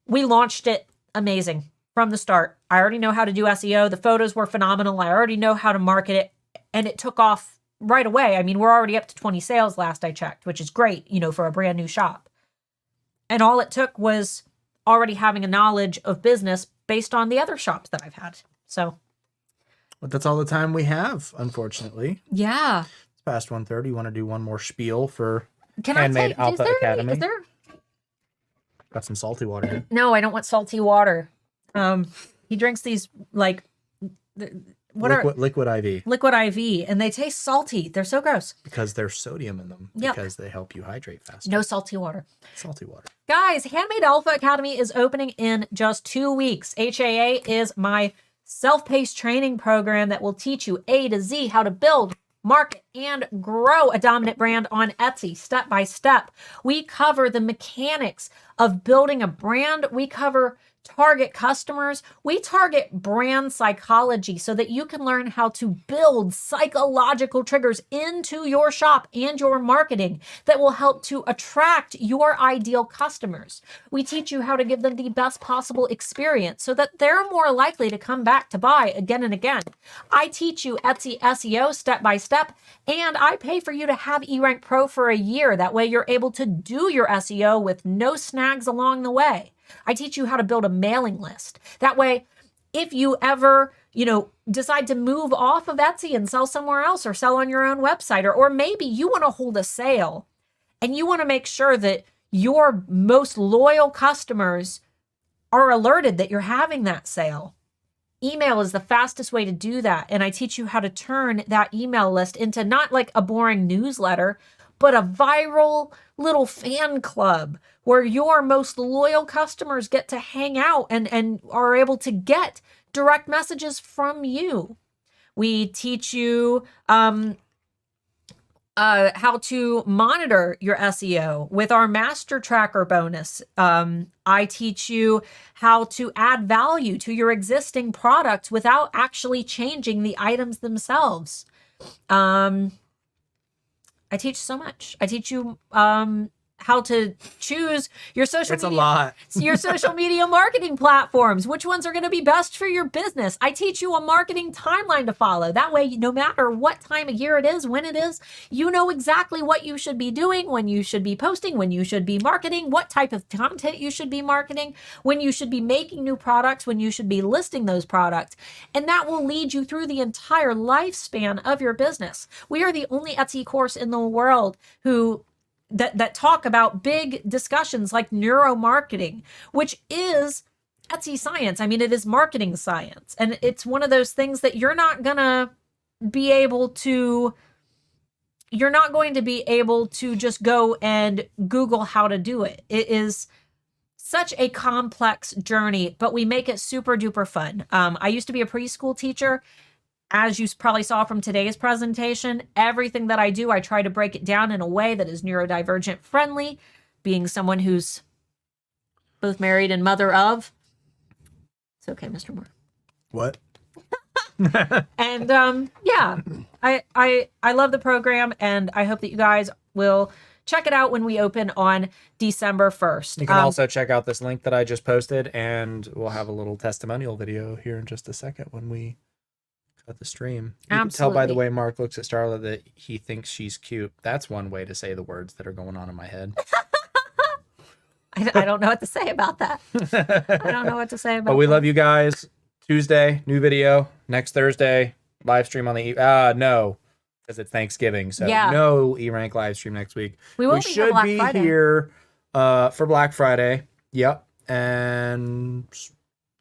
we launched it amazing from the start. I already know how to do SEO. The photos were phenomenal. I already know how to market it. And it took off right away. I mean, we're already up to 20 sales last I checked, which is great, for a brand new shop. And all it took was already having a knowledge of business based on the other shops that I've had. So. But that's all the time we have, unfortunately. Yeah. It's past 1:30. You want to do one more spiel for Can Handmade I take, Alpha Academy? Is there? Got some salty water here. No, I don't want salty water. He drinks these Liquid IV. Liquid IV, and they taste salty. They're so gross. Because there's sodium in them. Yep. Because they help you hydrate faster. No salty water. Salty water. Guys, Handmade Alpha Academy is opening in just 2 weeks. HAA is my self-paced training program that will teach you A to Z how to build, market, and grow a dominant brand on Etsy step by step. We cover the mechanics of building a brand. We cover target customers. We target brand psychology so that you can learn how to build psychological triggers into your shop and your marketing that will help to attract your ideal customers. We teach you how to give them the best possible experience so that they're more likely to come back to buy again and again. I teach you Etsy SEO step by step, and I pay for you to have eRank Pro for a year. That way you're able to do your SEO with no snags along the way. I teach you how to build a mailing list. That way, if you ever, decide to move off of Etsy and sell somewhere else or sell on your own website, or maybe you want to hold a sale and you want to make sure that your most loyal customers are alerted that you're having that sale. Email is the fastest way to do that. And I teach you how to turn that email list into not like a boring newsletter, but a viral little fan club where your most loyal customers get to hang out and are able to get direct messages from you. We teach you how to monitor your SEO with our Master Tracker bonus. I teach you how to add value to your existing products without actually changing the items themselves. I teach so much. I teach you how to choose your social It's a lot. your social media marketing platforms, which ones are going to be best for your business. I teach you a marketing timeline to follow. That way, no matter what time of year it is, when it is, you know exactly what you should be doing, when you should be posting, when you should be marketing, what type of content you should be marketing, when you should be making new products, when you should be listing those products. And that will lead you through the entire lifespan of your business. We are the only Etsy course in the world that talk about big discussions like neuromarketing, which is Etsy science. I mean, it is marketing science. And it's one of those things that you're not going to be able to just go and Google how to do it. It is such a complex journey, but we make it super duper fun. I used to be a preschool teacher. As you probably saw from today's presentation, everything that I do, I try to break it down in a way that is neurodivergent friendly. Being someone who's both married and mother of. It's okay, Mr. Moore. What? And yeah, I love the program, and I hope that you guys will check it out when we open on December 1st. You can also check out this link that I just posted, and we'll have a little testimonial video here in just a second when we cut the stream. You can tell by the way Mark looks at Starla that he thinks she's cute. That's one way to say the words that are going on in my head. I don't know what to say about that. I don't know what to say about But we love you guys. Tuesday, new video. Next Thursday, live stream on the... no, because it's Thanksgiving. So Yeah. no eRank live stream next week. We will be here should Black be Friday. here for Black Friday. Yep. And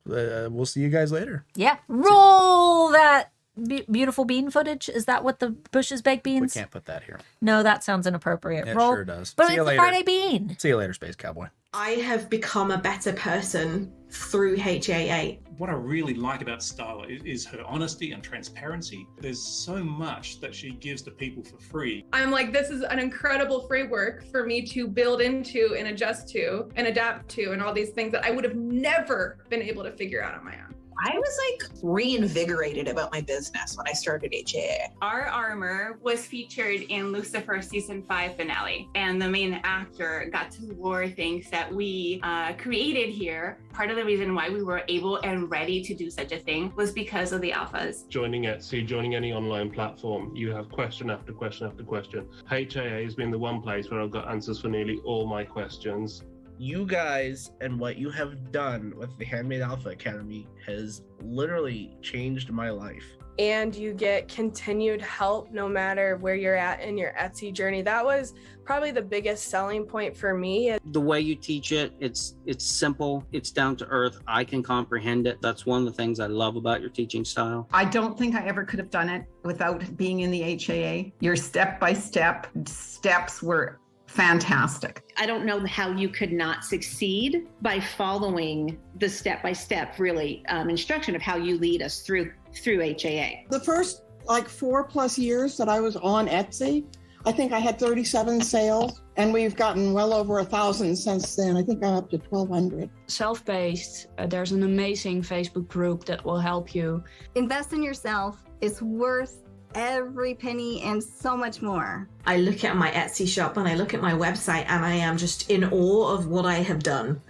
we'll see you guys later. Yeah. Roll that beautiful bean footage? Is that what the Bush's baked We beans? can't put that here. No, that sounds inappropriate. It Roll. sure does. But See it's you a later. Friday bean. See you later, Space Cowboy. I have become a better person through HAA. What I really like about Starla is her honesty and transparency. There's so much that she gives to people for free. I'm like, this is an incredible framework for me to build into and adjust to and adapt to, and all these things that I would have never been able to figure out on my own. I was like reinvigorated about my business when I started HAA. Our armor was featured in Lucifer's season 5 finale, and the main actor got to wear things that we created here. Part of the reason why we were able and ready to do such a thing was because of the alphas. Joining Etsy, joining any online platform, you have question after question after question. HAA has been the one place where I've got answers for nearly all my questions. You guys and what you have done with the Handmade Alpha Academy has literally changed my life. And you get continued help no matter where you're at in your Etsy journey. That was probably the biggest selling point for me. The way you teach it, it's simple, it's down to earth. I can comprehend it. That's one of the things I love about your teaching style. I don't think I ever could have done it without being in the HAA. Your step-by-step steps were fantastic. I don't know how you could not succeed by following the step-by-step really instruction of how you lead us through HAA. The first like 4+ years that I was on Etsy, I think I had 37 sales, and we've gotten well over 1,000 since then. I think I'm up to 1,200. Self-paced, there's an amazing Facebook group that will help you. Invest in yourself. It's worth every penny and so much more. I look at my Etsy shop and I look at my website and I am just in awe of what I have done.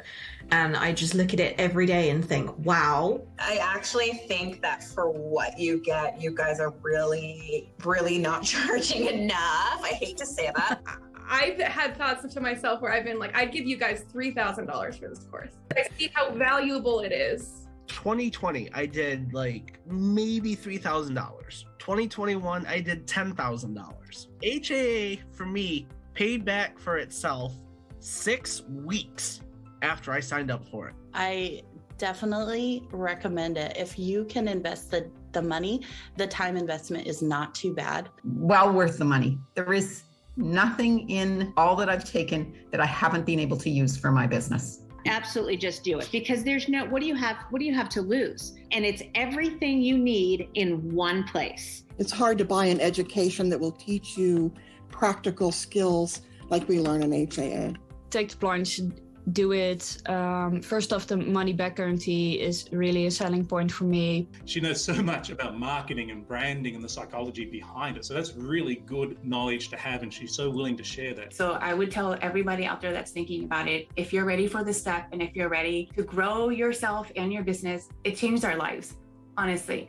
And I just look at it every day and think, wow. I actually think that for what you get, you guys are really, really not charging enough. I hate to say that. I've had thoughts to myself where I've been like, I'd give you guys $3,000 for this course. I see how valuable it is. 2020, I did like maybe $3,000. 2021, I did $10,000. HAA for me paid back for itself 6 weeks after I signed up for it. I definitely recommend it. If you can invest the money, the time investment is not too bad. Well worth the money. There is nothing in all that I've taken that I haven't been able to use for my business. Absolutely, just do it, because there's no, what do you have to lose? And it's everything you need in one place. It's hard to buy an education that will teach you practical skills like we learn in HAA. Take the plunge, do it. First off, the money back guarantee is really a selling point for me. She knows so much about marketing and branding and the psychology behind it. So that's really good knowledge to have, and she's so willing to share that. So I would tell everybody out there that's thinking about it, if you're ready for this step and if you're ready to grow yourself and your business, it changed our lives. Honestly,